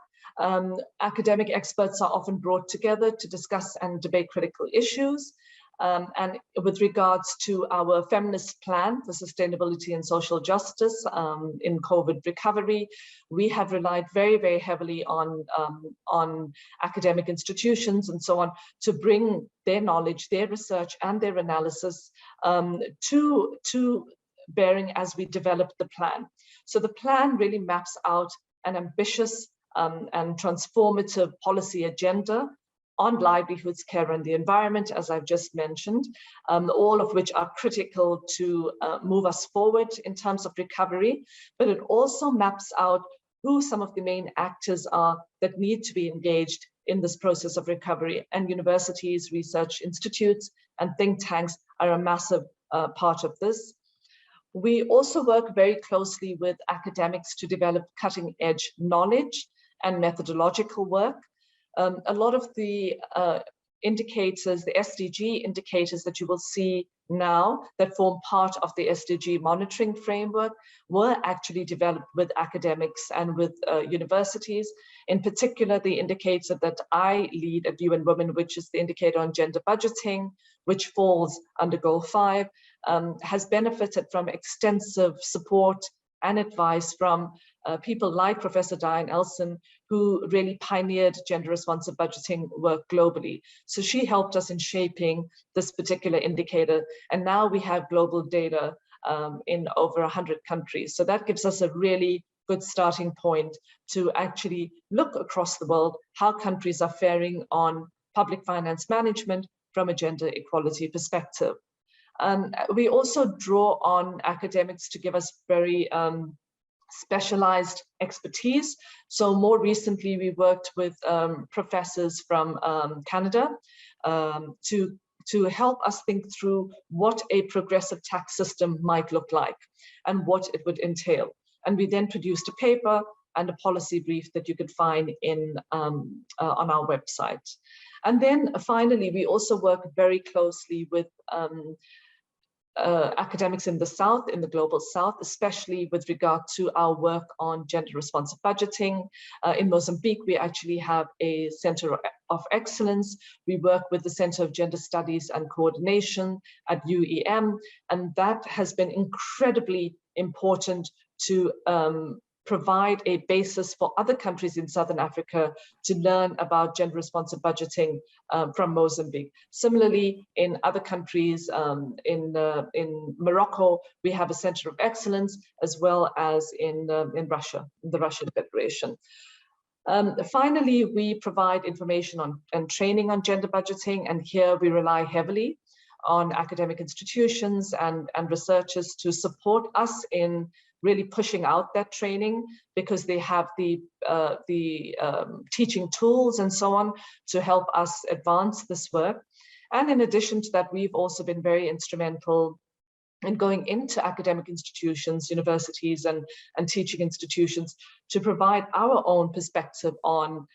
academic experts are often brought together to discuss and debate critical issues. And with regards to our feminist plan for sustainability and social justice in COVID recovery, we have relied very, very heavily on academic institutions and so on to bring their knowledge, their research, and their analysis to bearing as we develop the plan. So the plan really maps out an ambitious and transformative policy agenda on livelihoods, care, and the environment, as I've just mentioned, all of which are critical to move us forward in terms of recovery, but it also maps out who some of the main actors are that need to be engaged in this process of recovery. And universities, research institutes, and think tanks are a massive part of this. We also work very closely with academics to develop cutting-edge knowledge and methodological work. A lot of the indicators, the SDG indicators that you will see now that form part of the SDG monitoring framework were actually developed with academics and with universities. In particular, the indicator that I lead at UN Women, which is the indicator on gender budgeting, which falls under Goal 5, has benefited from extensive support and advice from people like Professor Diane Elson, who really pioneered gender responsive budgeting work globally. So she helped us in shaping this particular indicator. And now we have global data in over 100 countries. So that gives us a really good starting point to actually look across the world how countries are faring on public finance management from a gender equality perspective. We also draw on academics to give us very specialized expertise. So more recently, we worked with professors from Canada to help us think through what a progressive tax system might look like and what it would entail. And we then produced a paper and a policy brief that you could find in on our website. And then finally, we also work very closely with academics in the South, in the Global South, especially with regard to our work on gender responsive budgeting. In Mozambique, we actually have a Center of Excellence. We work with the Center of Gender Studies and Coordination at UEM, and that has been incredibly important to provide a basis for other countries in Southern Africa to learn about gender responsive budgeting from Mozambique. Similarly, in other countries, in Morocco, we have a Center of Excellence, as well as in Russia, the Russian Federation. Finally, we provide information on and training on gender budgeting, and here we rely heavily on academic institutions and researchers to support us in really pushing out that training, because they have the teaching tools and so on to help us advance this work. And in addition to that, we've also been very instrumental in going into academic institutions, universities, and teaching institutions to provide our own perspective on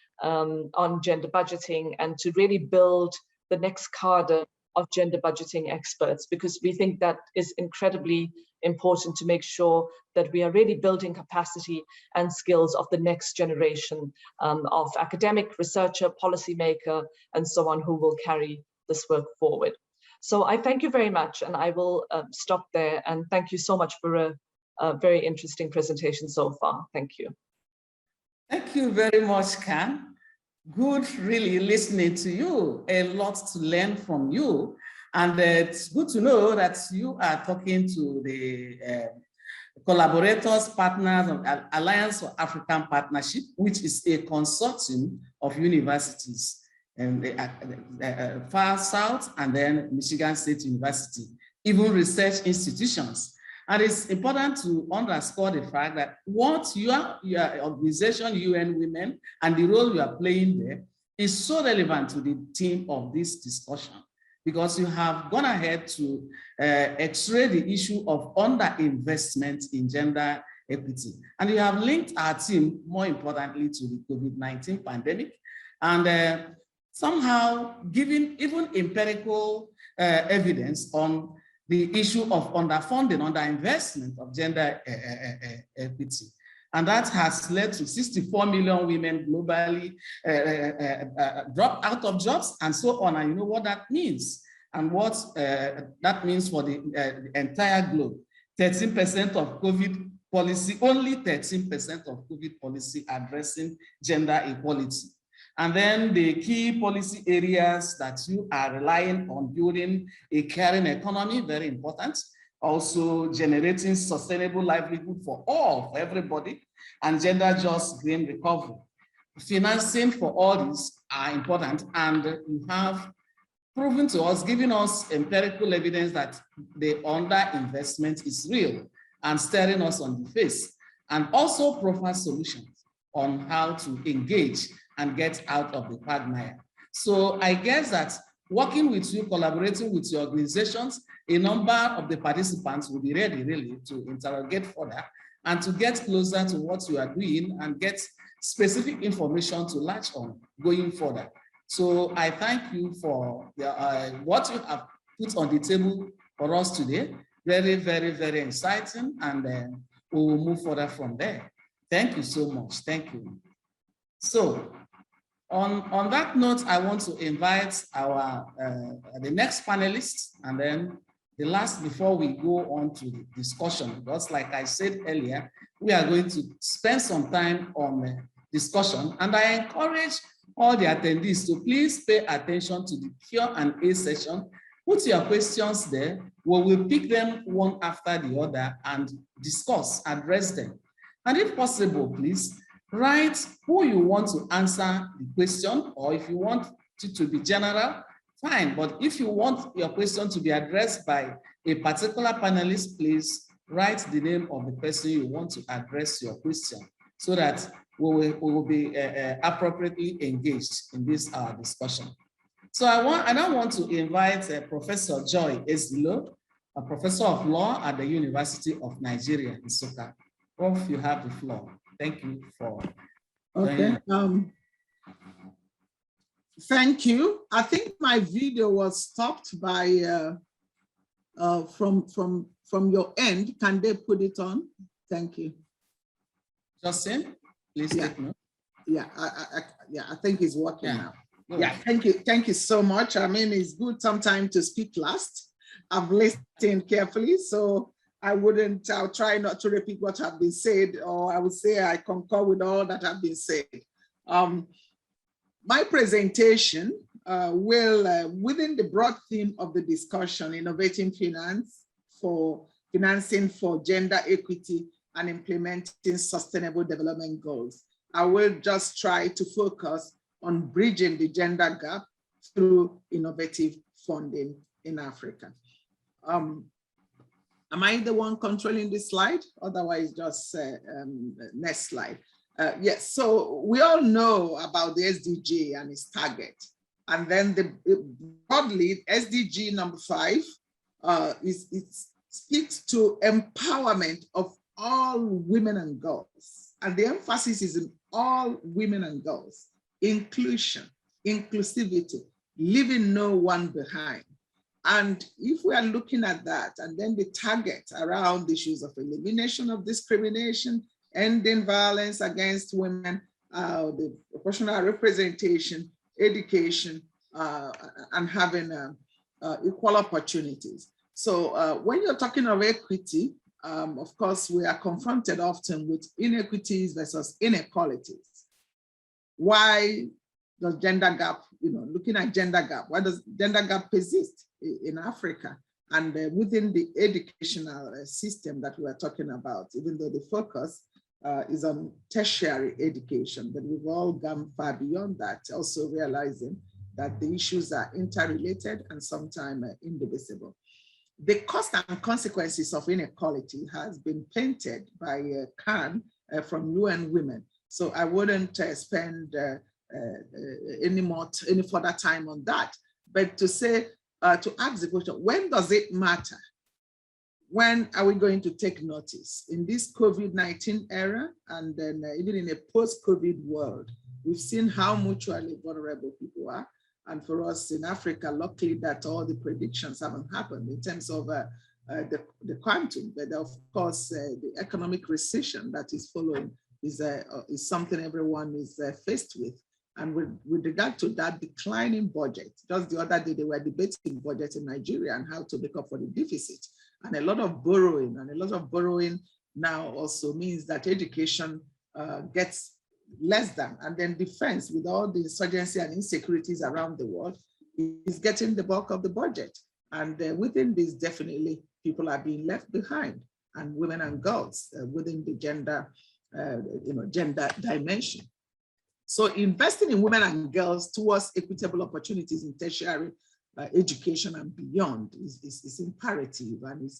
gender budgeting and to really build the next cadre of gender budgeting experts, because we think that is incredibly important to make sure that we are really building capacity and skills of the next generation of academic, researcher, policymaker, and so on, who will carry this work forward. So I thank you very much, and I will stop there. And thank you so much for a very interesting presentation so far. Thank you. Thank you very much, Khan. Good really listening to you, a lot to learn from you. And it's good to know that you are talking to the collaborators, partners of Alliance for African Partnership, which is a consortium of universities in the far south, and then Michigan State University, even research institutions. And it's important to underscore the fact that what your organization, UN Women, and the role you are playing there is so relevant to the theme of this discussion, because you have gone ahead to x-ray the issue of underinvestment in gender equity. And you have linked our team, more importantly, to the COVID-19 pandemic, and somehow giving even empirical evidence on the issue of underfunding, underinvestment of gender equity. And that has led to 64 million women globally drop out of jobs and so on. And you know what that means and what that means for the entire globe. 13% of COVID policy, only 13% of COVID policy addressing gender equality. And then the key policy areas that you are relying on building a caring economy, very important. Also generating sustainable livelihood for all, for everybody, and gender just green recovery. Financing for all these are important, and you have proven to us, giving us empirical evidence that the underinvestment is real and staring us on the face, and also profile solutions on how to engage and get out of the quagmire. So I guess that working with you, collaborating with your organizations, a number of the participants will be ready really to interrogate further and to get closer to what you are doing and get specific information to latch on going further. So I thank you for what you have put on the table for us today. Very, very, very exciting, and we will move further from there. Thank you so much. Thank you. So on that note, I want to invite our the next panelists, and then the last before we go on to the discussion, because like I said earlier, we are going to spend some time on discussion, and I encourage all the attendees to please pay attention to the Q&A session. Put your questions there. We will pick them one after the other and discuss, address them. And if possible, please write who you want to answer the question, or if you want it to be general, fine. But if you want your question to be addressed by a particular panelist, please write the name of the person you want to address your question so that we will be appropriately engaged in this discussion. So I now want to invite Professor Joy Ezilo, a professor of law at the University of Nigeria, Nsukka. Prof, you have the floor. Thank you for okay. Thank you. I think my video was stopped by from your end. Can they put it on? Thank you. Justin, please take note. Yeah, I think it's working now. No. Yeah, thank you so much. I mean, it's good sometimes to speak last. I've listened carefully, so I'll try not to repeat what have been said, or I would say I concur with all that have been said. My presentation will, within the broad theme of the discussion, innovating finance for financing for gender equity and implementing sustainable development goals, I will just try to focus on bridging the gender gap through innovative funding in Africa. Am I the one controlling this slide? Otherwise, just next slide. Yes, so we all know about the SDG and its target. And then broadly, SDG number 5, it speaks to empowerment of all women and girls. And the emphasis is in all women and girls. Inclusion, inclusivity, leaving no one behind. And if we are looking at that, and then the target around issues of elimination of discrimination, ending violence against women, the proportional representation, education, and having equal opportunities. So when you're talking of equity, of course, we are confronted often with inequities versus inequalities. Why does gender gap, looking at gender gap, why does gender gap persist in Africa? And within the educational system that we are talking about, even though the focus is on tertiary education, but we've all gone far beyond that, also realizing that the issues are interrelated and sometimes indivisible. The cost and consequences of inequality has been painted by Khan from UN Women. So I wouldn't spend any further time on that, but to say, to ask the question, when does it matter? When are we going to take notice? In this COVID-19 era, and then even in a post-COVID world, we've seen how mutually vulnerable people are. And for us in Africa, luckily that all the predictions haven't happened in terms of the quantum, but of course, the economic recession that is following is something everyone is faced with. And with regard to that declining budget, just the other day they were debating budget in Nigeria and how to make up for the deficit. And a lot of borrowing now also means that education gets less than, and then defense with all the insurgency and insecurities around the world is getting the bulk of the budget. And within this, definitely people are being left behind, and women and girls within the gender dimension. So investing in women and girls towards equitable opportunities in tertiary education and beyond is imperative, and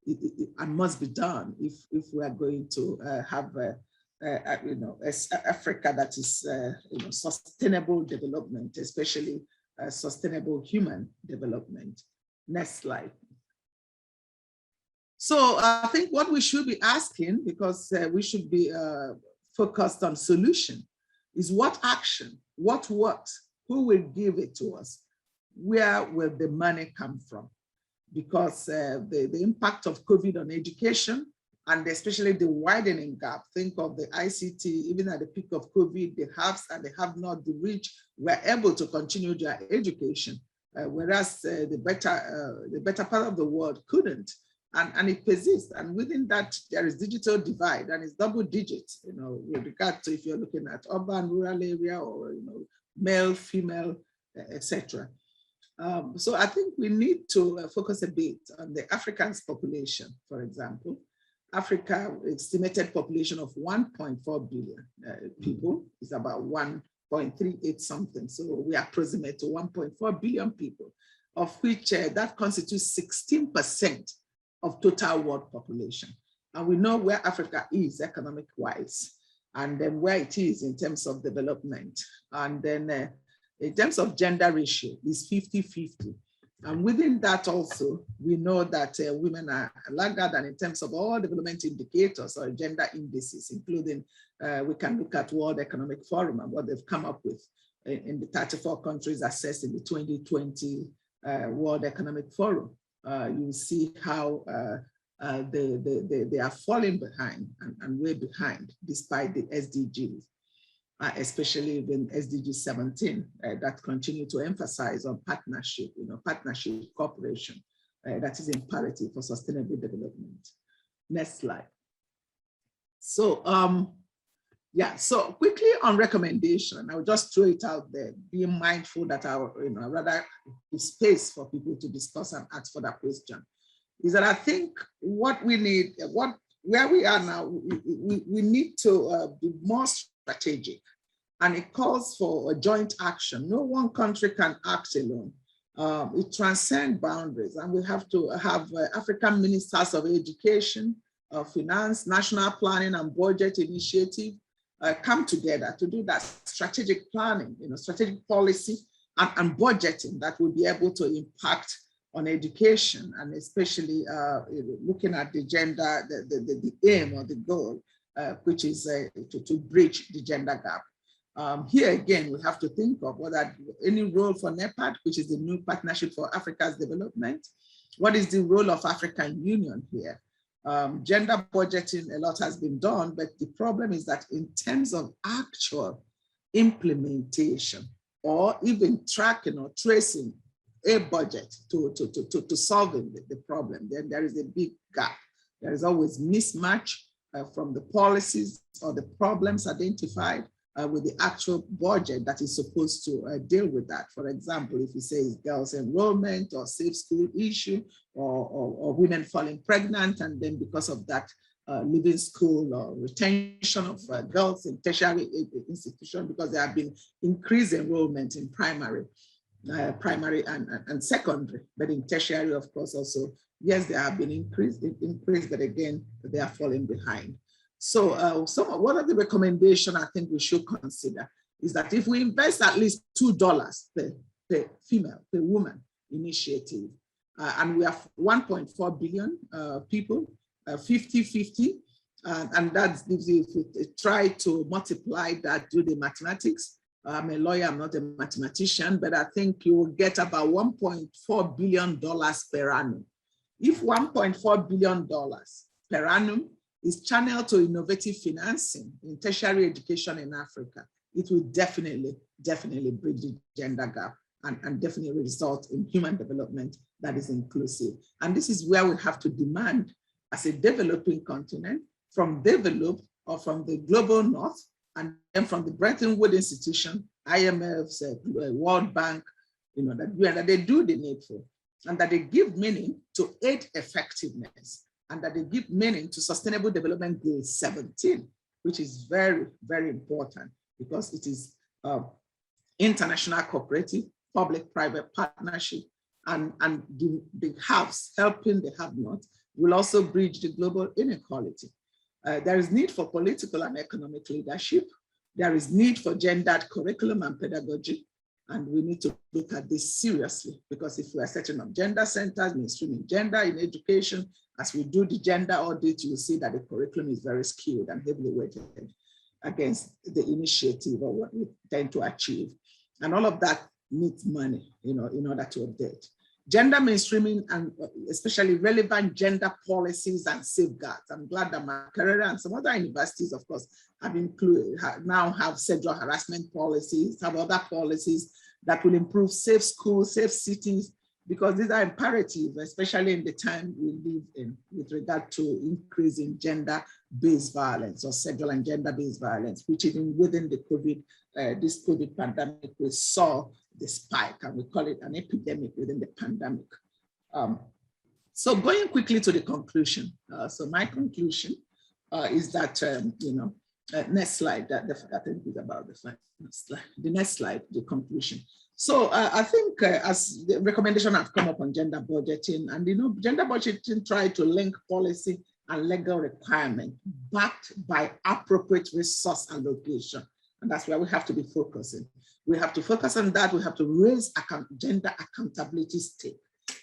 it must be done if we are going to have Africa that is sustainable development, especially sustainable human development. Next slide. So I think what we should be asking, because we should be focused on solution, is what action, what works, who will give it to us, where will the money come from? Because the impact of COVID on education, and especially the widening gap, think of the ICT, even at the peak of COVID, the haves and the have not, the rich were able to continue their education, whereas the better part of the world couldn't. And it persists. And within that, there is digital divide, and it's double digits, with regard to if you're looking at urban, rural area, or male, female, etc. So I think we need to focus a bit on the African population, for example. Africa estimated population of 1.4 billion people is about 1.38 something. So we approximate to 1.4 billion people, of which that constitutes 16% of total world population. And we know where Africa is economic-wise, and then where it is in terms of development. And then in terms of gender ratio, is 50-50. And within that also, we know that women are laggard, and in terms of all development indicators or gender indices, including, we can look at World Economic Forum and what they've come up with in the 34 countries assessed in the 2020 World Economic Forum. You see how they are falling behind and way behind despite the SDGs. Especially in SDG 17, that continue to emphasize on partnership, partnership cooperation, that is imperative for sustainable development. Next slide. So, so quickly on recommendation, I will just throw it out there, being mindful that I rather give space for people to discuss and ask for that question, is that I think what we need, where we are now, we need to be more strategic, and it calls for a joint action. No one country can act alone. It transcends boundaries, and we have to have African ministers of education, finance, national planning and budget initiative come together to do that strategic planning, strategic policy and budgeting that will be able to impact on education, and especially looking at the gender, the aim or the goal, which is to bridge the gender gap. Here again, we have to think of whether any role for NEPAD, which is the new Partnership for Africa's Development. What is the role of African Union here? Gender budgeting, a lot has been done, but the problem is that in terms of actual implementation or even tracking or tracing a budget to solving the problem, then there is a big gap. There is always mismatch from the policies or the problems identified with the actual budget that is supposed to deal with that. For example, if you say it's girls enrollment or safe school issue or women falling pregnant, and then because of that, leaving school or retention of girls in tertiary institutions, because there have been increased enrollment in primary and secondary, but in tertiary, of course, also, yes, there have been increased, but again, they are falling behind. So one of the recommendations I think we should consider is that if we invest at least $2 per female, per woman initiative, and we have 1.4 billion people, 50-50, and that gives you, if you try to multiply that, do the mathematics. I'm a lawyer, I'm not a mathematician, but I think you will get about $1.4 billion per annum. If $1.4 billion per annum is channeled to innovative financing in tertiary education in Africa, it will definitely bridge the gender gap and definitely result in human development that is inclusive. And this is where we have to demand, as a developing continent, from developed or from the global north, and then from the Bretton Woods institution, IMF, World Bank, that they do the needful, and that they give meaning to aid effectiveness, and that they give meaning to Sustainable Development Goal 17, which is very, very important because it is international cooperative, public-private partnership, and the haves helping the have-not will also bridge the global inequality. There is need for political and economic leadership. There is need for gendered curriculum and pedagogy. And we need to look at this seriously, because if we are setting up gender centers, mainstreaming gender in education, as we do the gender audit, you will see that the curriculum is very skewed and heavily weighted against the initiative or what we tend to achieve. And all of that needs money, in order to update. Gender mainstreaming and especially relevant gender policies and safeguards. I'm glad that Makerere and some other universities, of course, now have sexual harassment policies, have other policies that will improve safe schools, safe cities, because these are imperative, especially in the time we live in with regard to increasing gender-based violence or sexual and gender-based violence, which even within the this COVID pandemic, we saw the spike, and we call it an epidemic within the pandemic. So going quickly to the conclusion. So my conclusion is that, Next slide, I think is about the final slide. The next slide, the conclusion. So I think as the recommendation have come up on gender budgeting, and gender budgeting try to link policy and legal requirement backed by appropriate resource allocation. And that's where we have to be focusing. We have to focus on that. We have to raise gender accountability stake.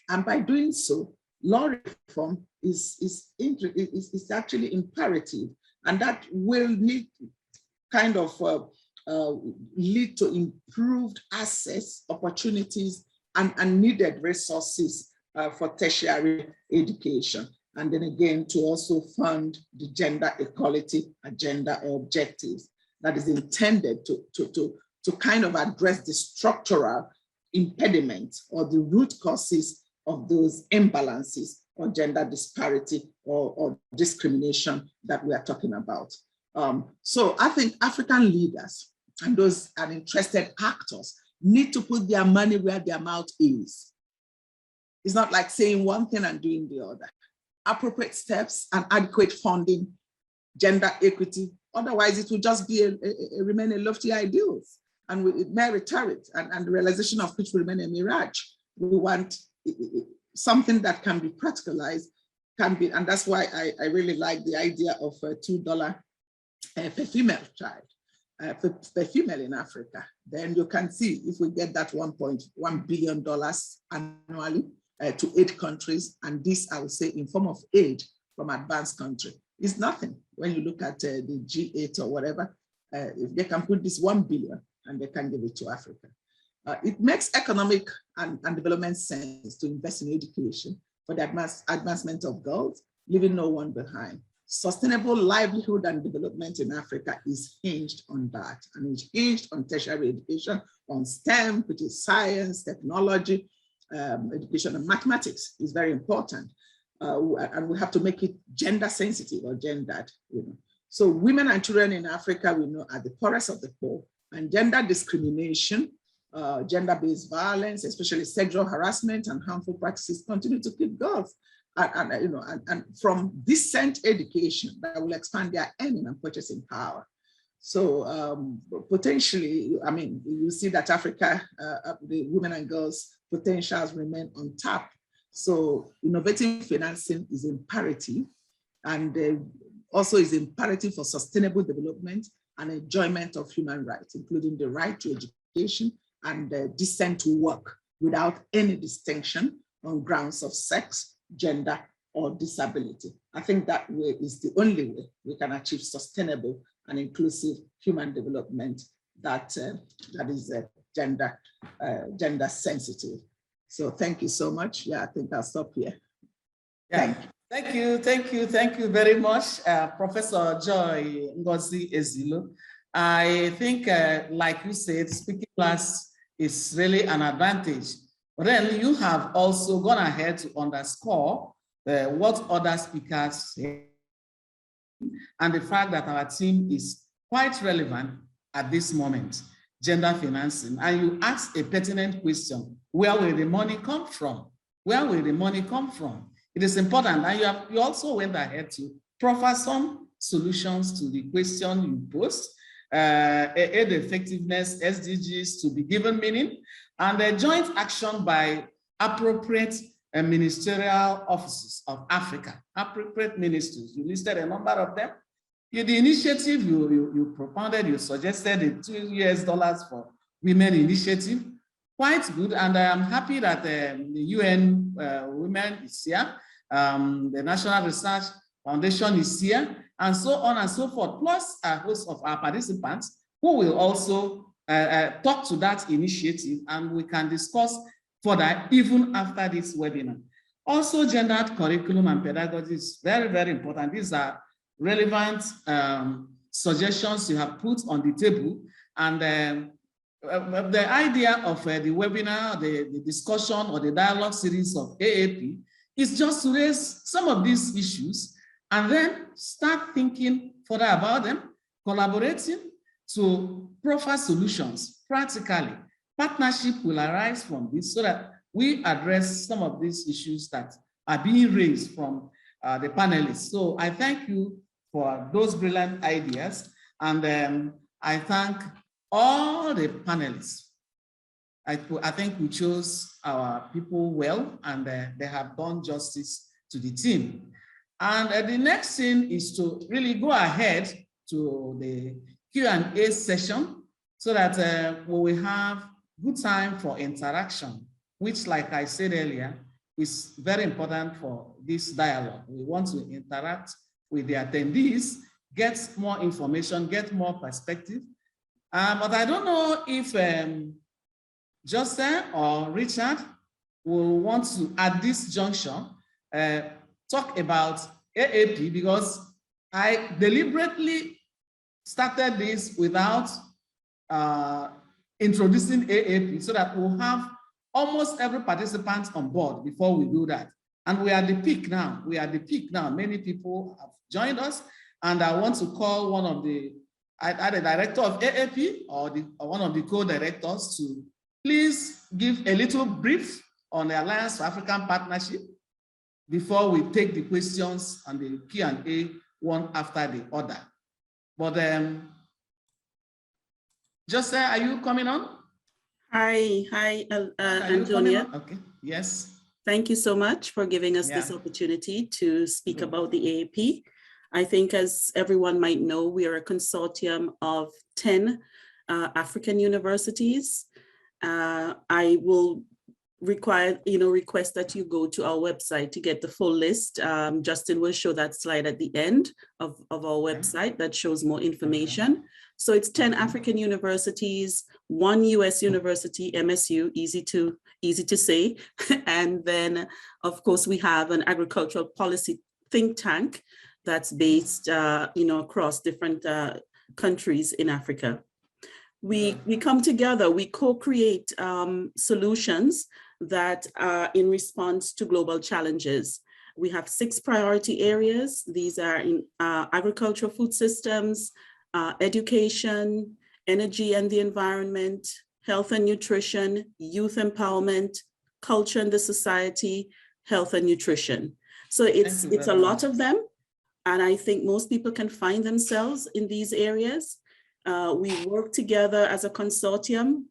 And by doing so, law reform is actually imperative. And that will need kind of lead to improved access, opportunities, and needed resources for tertiary education. And then again, to also fund the gender equality agenda or objectives that is intended to kind of address the structural impediment or the root causes of those imbalances or gender disparity or discrimination that we are talking about. So I think African leaders and those interested actors need to put their money where their mouth is. It's not like saying one thing and doing the other. Appropriate steps and adequate funding, gender equity. Otherwise, it will just be remain a lofty ideals, and it may rhetoric, and the realization of which will remain a mirage. We want something that can be practicalized, and that's why I really like the idea of $2 per female child, per female in Africa. Then you can see if we get that $1.1 billion annually to 8 countries, and this I would say in form of aid from advanced country, is nothing. When you look at the G8 or whatever, if they can put this 1 billion and they can give it to Africa. It makes economic and development sense to invest in education for the advancement of girls, leaving no one behind. Sustainable livelihood and development in Africa is hinged on that, and it's hinged on tertiary education, on STEM, which is science, technology, education, and mathematics is very important. And we have to make it gender sensitive or gendered. So women and children in Africa, we know, are the poorest of the poor, and gender discrimination, gender-based violence, especially sexual harassment and harmful practices, continue to keep girls. And from decent education that will expand their earning and purchasing power. So potentially, I mean, you see that Africa, the women and girls' potentials remain untapped. So innovative financing is imperative, and also is imperative for sustainable development and enjoyment of human rights, including the right to education and decent to work without any distinction on grounds of sex, gender, or disability. I think that way is the only way we can achieve sustainable and inclusive human development that is gender sensitive. So thank you so much. Yeah, I think I'll stop here. Yeah. Thank you very much, Professor Joy Ngozi Ezilo. I think, like you said, speaking last is really an advantage. But then you have also gone ahead to underscore what other speakers say, and the fact that our team is quite relevant at this moment, gender financing. And you asked a pertinent question: where will the money come from? Where will the money come from? It is important, and you also went ahead to proffer some solutions to the question you posed. Aid effectiveness, SDGs to be given meaning, and a joint action by appropriate ministerial offices of Africa, appropriate ministers. You listed a number of them. The initiative you propounded, you suggested the $2 for women initiative, quite good. And I am happy that the UN Women is here, the National Research Foundation is here, and so on and so forth, plus a host of our participants who will also talk to that initiative, and we can discuss further even after this webinar. Also, gendered curriculum and pedagogy is very, very important. These are relevant suggestions you have put on the table, and the idea of the webinar, the discussion or the dialogue series of AAP is just to raise some of these issues and then start thinking further about them, collaborating to proffer solutions practically. Partnership will arise from this so that we address some of these issues that are being raised from the panelists. So I thank you for those brilliant ideas. And I thank all the panelists. I think we chose our people well, and they have done justice to the team. And the next thing is to really go ahead to the Q&A session so that we will have good time for interaction, which, like I said earlier, is very important for this dialogue. We want to interact with the attendees, get more information, get more perspective. But I don't know if Justin or Richard will want to, at this junction, talk about AAP, because I deliberately started this without introducing AAP so that we'll have almost every participant on board before we do that. And we are at the peak now. We are at the peak now. Many people have joined us, and I want to call one of the, either director of AAP or one of the co-directors to please give a little brief on the Alliance for African Partnership before we take the questions and the Q&A one after the other. But Jose, are you coming on? Hi, Antonia. Okay, yes. Thank you so much for giving us this opportunity to speak about the AAP. I think, as everyone might know, we are a consortium of 10 African universities. I will request that you go to our website to get the full list. Justin will show that slide at the end of our website that shows more information. So it's 10 African universities, 1 US university, MSU, easy to say. And then, of course, we have an agricultural policy think tank that's based across different countries in Africa. We come together, we co-create solutions that are in response to global challenges. We have 6 priority areas. These are in agricultural food systems, education, energy and the environment, health and nutrition, youth empowerment, culture and the society, health and nutrition. So it's a lot of them. And I think most people can find themselves in these areas. We work together as a consortium,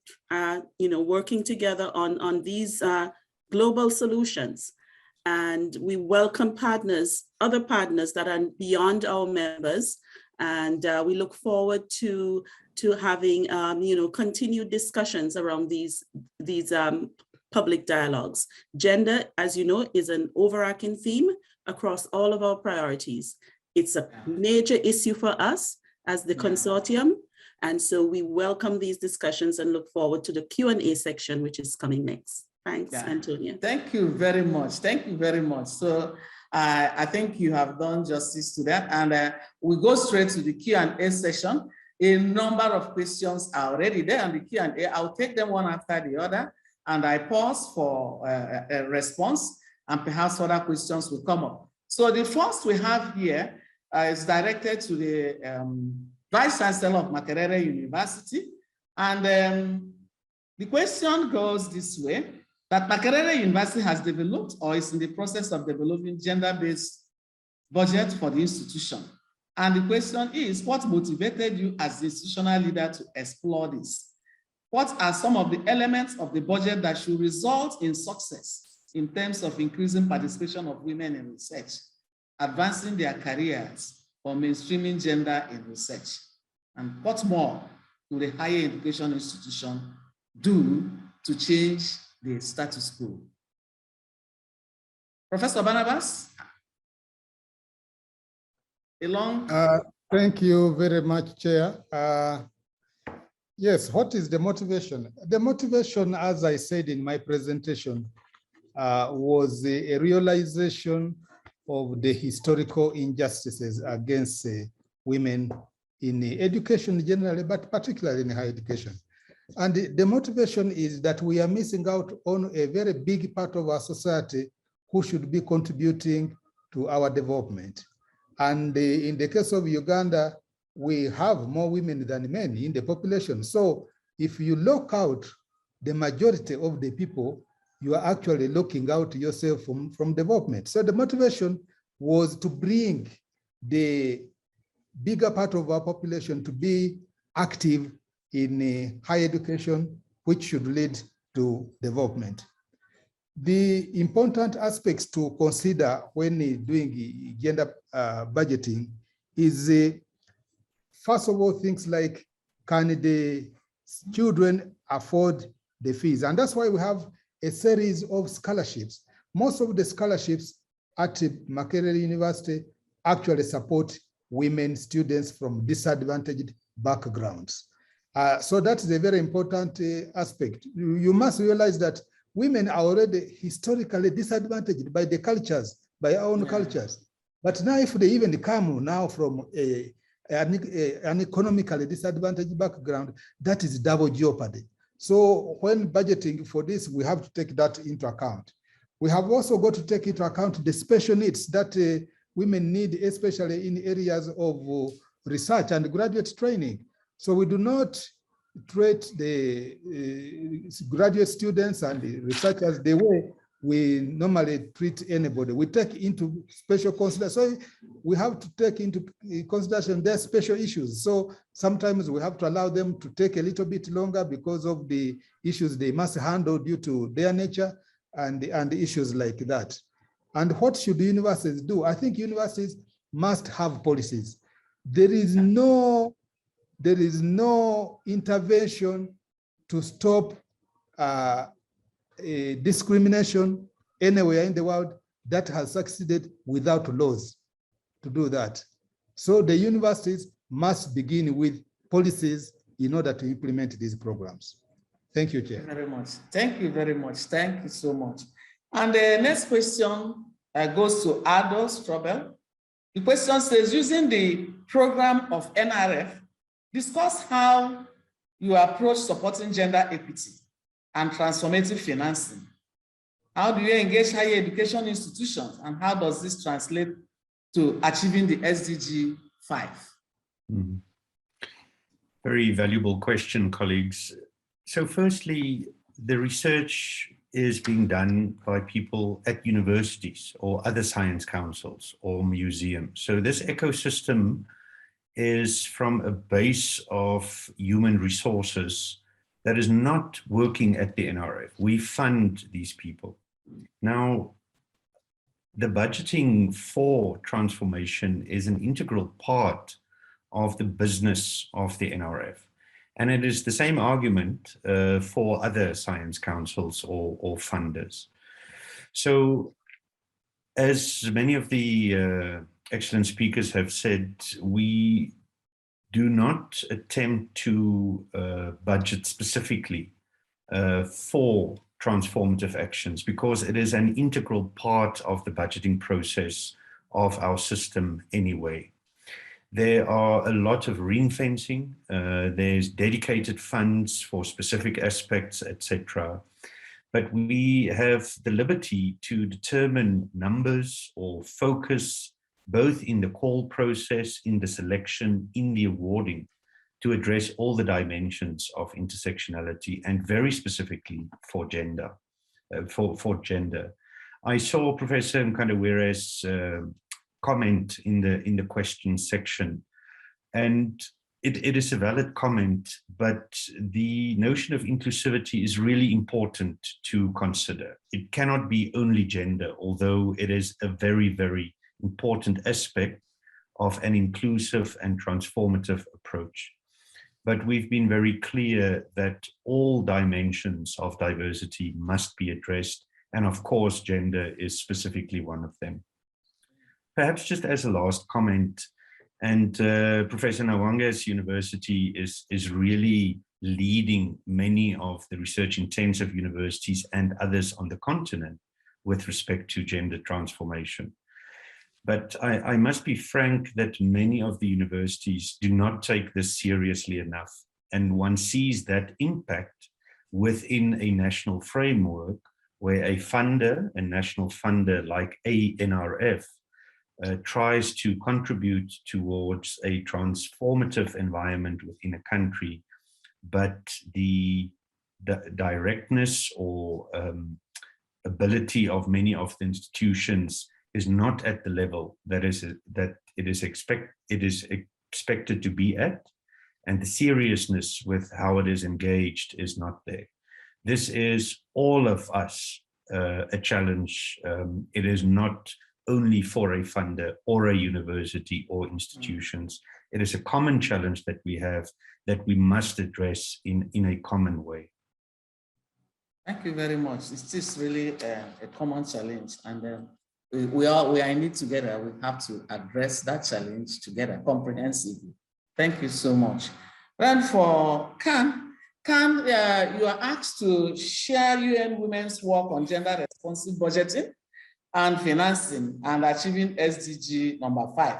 working together on these global solutions. And we welcome partners, other partners that are beyond our members. And we look forward to having, continued discussions around these public dialogues. Gender, as you know, is an overarching theme across all of our priorities. It's a major issue for us as the consortium. And so we welcome these discussions and look forward to the Q&A section, which is coming next. Thanks, Antonia. Thank you very much. Thank you very much. So I think you have done justice to that. And we go straight to the Q&A session. A number of questions are already there on the Q&A. I'll take them one after the other. And I pause for a response, and perhaps other questions will come up. So the first we have here is directed to the Vice Chancellor of Makerere University. And the question goes this way, that Makerere University has developed or is in the process of developing gender-based budget for the institution. And the question is, what motivated you as the institutional leader to explore this? What are some of the elements of the budget that should result in success in terms of increasing participation of women in research, advancing their careers, or mainstreaming gender in research? And what more do the higher education institution do to change the status quo? Professor Barnabas? Thank you very much, Chair. Yes, what is the motivation? The motivation, as I said in my presentation, was a realization of the historical injustices against women in education generally, but particularly in higher education. And the motivation is that we are missing out on a very big part of our society who should be contributing to our development. And in the case of Uganda, we have more women than men in the population. So if you lock out the majority of the people, you are actually locking out yourself from development. So the motivation was to bring the bigger part of our population to be active in higher education, which should lead to development. The important aspects to consider when doing gender budgeting is, first of all, things like, can the children afford the fees? And that's why we have a series of scholarships. Most of the scholarships at Makerere University actually support women students from disadvantaged backgrounds. So that is a very important aspect. You must realize that women are already historically disadvantaged by the cultures, by our own cultures. But now if they even come now from an economically disadvantaged background, that is double jeopardy. So when budgeting for this, we have to take that into account. We have also got to take into account the special needs that women need, especially in areas of research and graduate training. So we do not treat the graduate students and the researchers the way we normally treat anybody. We take into special consideration. So we have to take into consideration their special issues. So sometimes we have to allow them to take a little bit longer because of the issues they must handle due to their nature and issues like that. And what should universities do? I think universities must have policies. There is no intervention to stop discrimination anywhere in the world that has succeeded without laws to do that. So the universities must begin with policies in order to implement these programs. Thank you, Chair. Thank you very much. Thank you very much. Thank you so much. And the next question goes to Ado Strobel. The question says, using the program of NRF, discuss how you approach supporting gender equity and transformative financing. How do you engage higher education institutions, and how does this translate to achieving the SDG 5? Mm-hmm. Very valuable question, colleagues. So firstly, the research is being done by people at universities or other science councils or museums. So this ecosystem is from a base of human resources that is not working at the NRF. We fund these people. Now, the budgeting for transformation is an integral part of the business of the NRF. And it is the same argument for other science councils or funders. So, as many of the excellent speakers have said, we do not attempt to budget specifically for transformative actions, because it is an integral part of the budgeting process of our system anyway. There are a lot of ring fencing, there's dedicated funds for specific aspects, etc. But we have the liberty to determine numbers or focus both in the call process, in the selection, in the awarding, to address all the dimensions of intersectionality, and very specifically for gender. I saw Professor Mkandawire's comment in the question section, and it is a valid comment, but the notion of inclusivity is really important to consider. It cannot be only gender, although it is a very, very important aspect of an inclusive and transformative approach. But we've been very clear that all dimensions of diversity must be addressed, and of course, gender is specifically one of them. Perhaps just as a last comment, and Professor Nawanga's university is really leading many of the research-intensive universities and others on the continent with respect to gender transformation. But I must be frank that many of the universities do not take this seriously enough. And one sees that impact within a national framework where a national funder like NRF, tries to contribute towards a transformative environment within a country, but the directness or ability of many of the institutions is not at the level that it is expected to be at, and the seriousness with how it is engaged is not there. This is all of us a challenge. It is not only for a funder or a university or institutions. It is a common challenge that we have that we must address in a common way. Thank you very much. It is really a common challenge, and we are in it together. We have to address that challenge together comprehensively. Thank you so much. Then for Khan, you are asked to share UN Women's work on gender responsive budgeting and financing and achieving SDG number 5.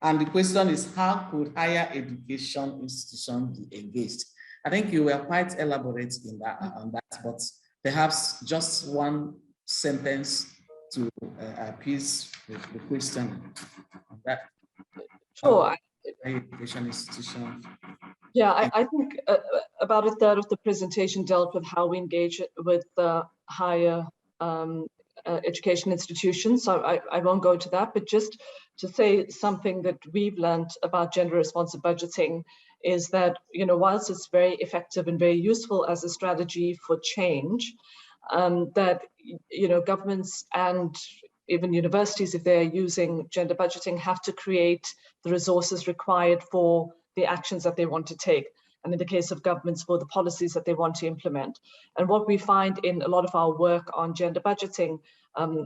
And the question is, how could higher education institutions be engaged? I think you were quite elaborate in that, on that, but perhaps just one sentence to appease the question on that. Sure. Higher education institution. Yeah, I think about a third of the presentation dealt with how we engage with the higher education institutions. So I won't go to that, but just to say something that we've learned about gender responsive budgeting is that, whilst it's very effective and very useful as a strategy for change, that, governments and even universities, if they're using gender budgeting, have to create the resources required for the actions that they want to take. And in the case of governments, for the policies that they want to implement. And what we find in a lot of our work on gender budgeting,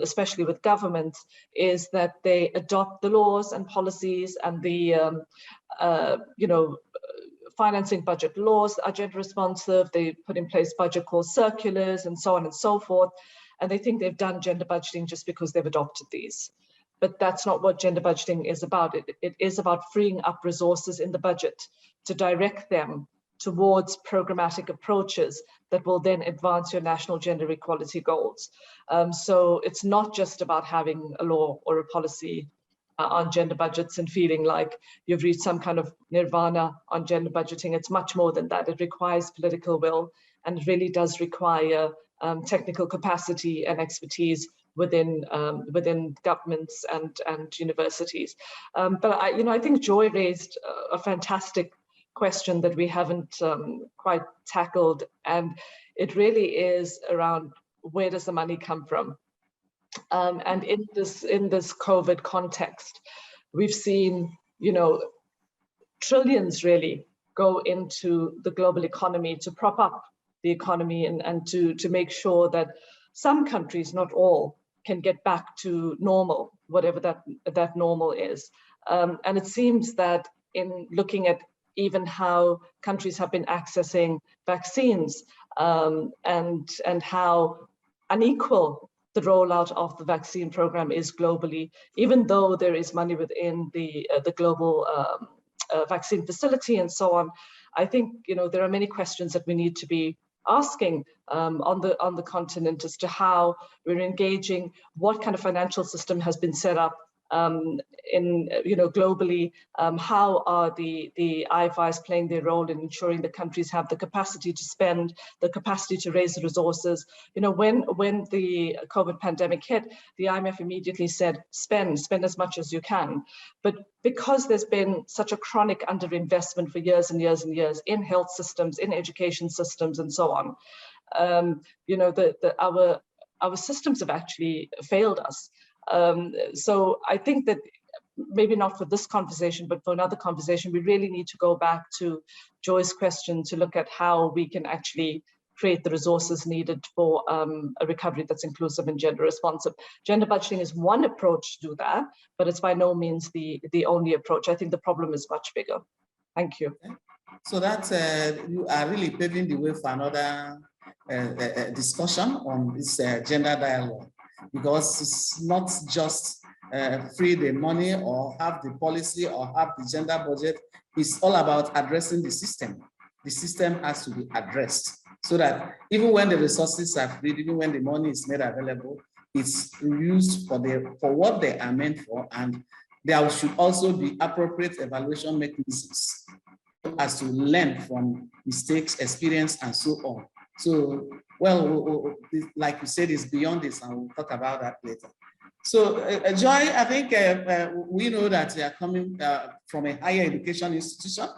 especially with governments, is that they adopt the laws and policies and the, financing budget laws are gender responsive. They put in place budget call circulars and so on and so forth. And they think they've done gender budgeting just because they've adopted these. But that's not what gender budgeting is about. It is about freeing up resources in the budget to direct them towards programmatic approaches that will then advance your national gender equality goals. So it's not just about having a law or a policy on gender budgets and feeling like you've reached some kind of nirvana on gender budgeting. It's much more than that. It requires political will, and it really does require technical capacity and expertise within governments and universities. But I think Joy raised a fantastic question that we haven't quite tackled, and it really is around, where does the money come from? And in this COVID context, we've seen trillions really go into the global economy to prop up the economy and to make sure that some countries, not all, can get back to normal, whatever that normal is. And it seems that in looking at even how countries have been accessing vaccines and how unequal the rollout of the vaccine program is globally, even though there is money within the global vaccine facility and so on, I think there are many questions that we need to be asking on the continent as to how we're engaging, what kind of financial system has been set up globally, how are the IFIs playing their role in ensuring the countries have the capacity to spend, the capacity to raise the resources. When the COVID pandemic hit, the IMF immediately said, spend as much as you can. But because there's been such a chronic underinvestment for years and years and years in health systems, in education systems, and so on, our systems have actually failed us. So I think that maybe not for this conversation, but for another conversation, we really need to go back to Joy's question to look at how we can actually create the resources needed for a recovery that's inclusive and gender responsive. Gender budgeting is one approach to do that, but it's by no means the only approach. I think the problem is much bigger. Thank you. So that you are really paving the way for another discussion on this gender dialogue, because it's not just free the money or have the policy or have the gender budget. It's all about addressing the system. The system has to be addressed so that even when the resources are free, even when the money is made available, it's used for what they are meant for, and there should also be appropriate evaluation mechanisms as to learn from mistakes, experience, and so on. So, well, like you said, it's beyond this, and we'll talk about that later. So, Joy, I think we know that you are coming from a higher education institution,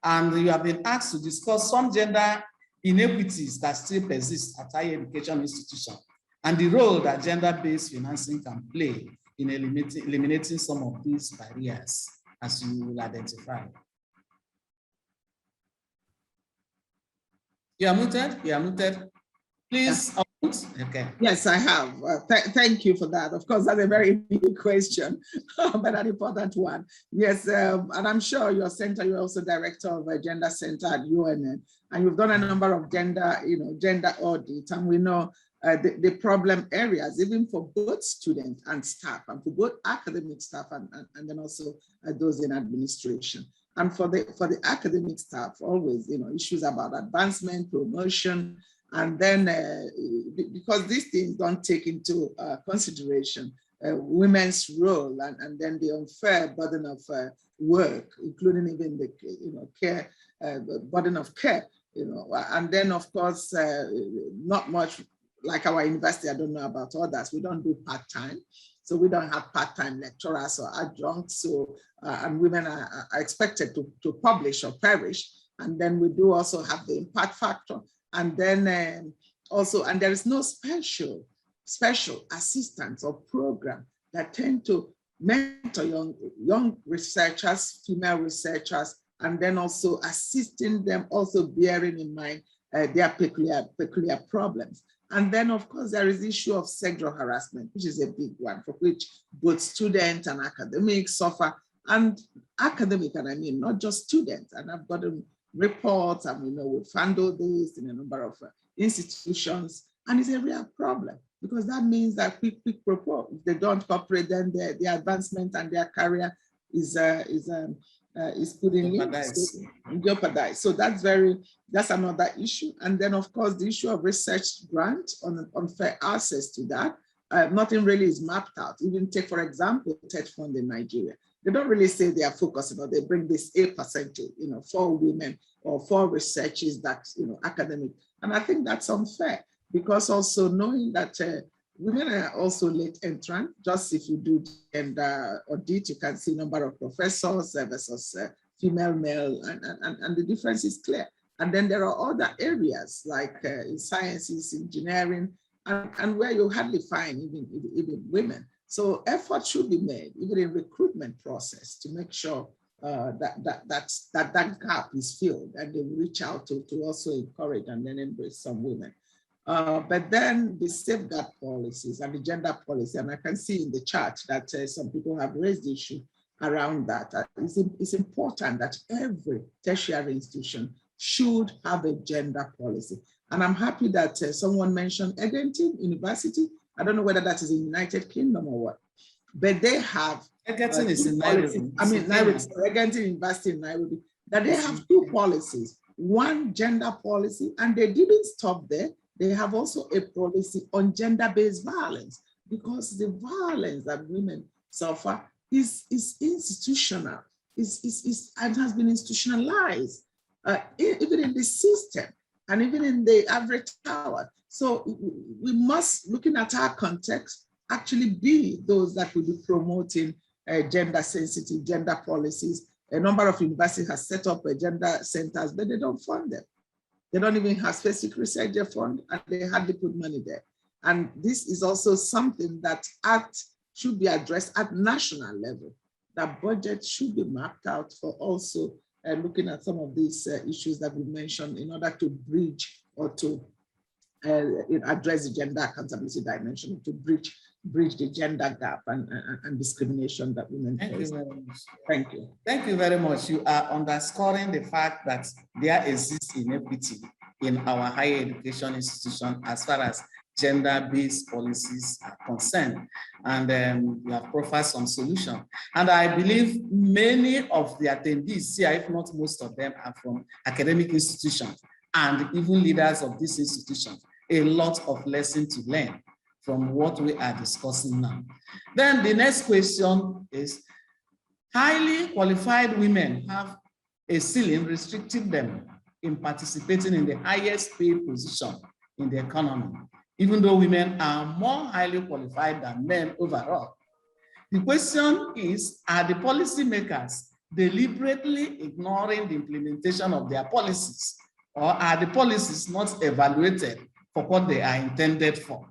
and you have been asked to discuss some gender inequities that still persist at higher education institutions, and the role that gender-based financing can play in eliminating some of these barriers, as you will identify. You are muted. You are muted. Please. Yeah. Okay. Yes, I have. Thank you for that. Of course, that's a very big question, but an important one. Yes, and I'm sure your center, you're also director of a gender center at UNN, and you've done a number of gender audits, and we know the problem areas, even for both students and staff, and for both academic staff and then also those in administration. And for the academic staff, always, issues about advancement, promotion, and then because these things don't take into consideration women's role and then the unfair burden of work, including even the care, burden of care, and then of course not much like our university. I don't know about others. We don't do part-time. So we don't have part-time lecturers or adjuncts. So, and women are expected to publish or perish. And then we do also have the impact factor. And then also, and there is no special assistance or program that tend to mentor young researchers, female researchers, and then also assisting them, also bearing in mind their peculiar problems. And then, of course, there is the issue of sexual harassment, which is a big one, for which both students and academics suffer. And academic, and I mean not just students. And I've gotten reports, and we know we've handled this in a number of institutions, and it's a real problem because that means that quick propose. If they don't cooperate, then their advancement and their career is put in jeopardy. So that's another issue. And then of course the issue of research grant on fair access to that. Nothing really is mapped out. Even take, for example, TED Fund in Nigeria. They don't really say they are focusing, or they bring this 8%, for women or for researchers that, academic. And I think that's unfair because also knowing that women are also late entrant. Just if you do gender audit, you can see number of professors versus female, male, and the difference is clear. And then there are other areas like in sciences, engineering, and where you hardly find even women. So effort should be made, even in recruitment process, to make sure that gap is filled, and they reach out to also encourage and then embrace some women. But then the safeguard policies and the gender policy, and I can see in the chart that some people have raised the issue around that. It's important that every tertiary institution should have a gender policy. And I'm happy that someone mentioned Egerton University. I don't know whether that is in United Kingdom or what, but they have Egerton is in Nairobi. I mean, Nairobi, Egerton University in Nairobi, that they have two policies, one gender policy, and they didn't stop there. They have also a policy on gender-based violence, because the violence that women suffer is institutional, and has been institutionalized, even in the system and even in the average tower. So we must, looking at our context, actually be those that will be promoting gender-sensitive gender policies. A number of universities have set up gender centers, but they don't fund them. They don't even have specific research fund, and they hardly put money there. And this is also something that should be addressed at national level. That budget should be mapped out for also looking at some of these issues that we mentioned in order to bridge or to address the gender accountability dimension, to bridge the gender gap and discrimination that women face. Thank you. Thank you very much. You are underscoring the fact that there exists inequity in our higher education institution as far as gender-based policies are concerned. And you have profiled some solutions. And I believe many of the attendees here, if not most of them, are from academic institutions and even leaders of these institutions. A lot of lessons to learn from what we are discussing now. Then the next question is, highly qualified women have a ceiling restricting them in participating in the highest paid position in the economy. even though women are more highly qualified than men overall. The question is, are the policymakers deliberately ignoring the implementation of their policies, or are the policies not evaluated for what they are intended for?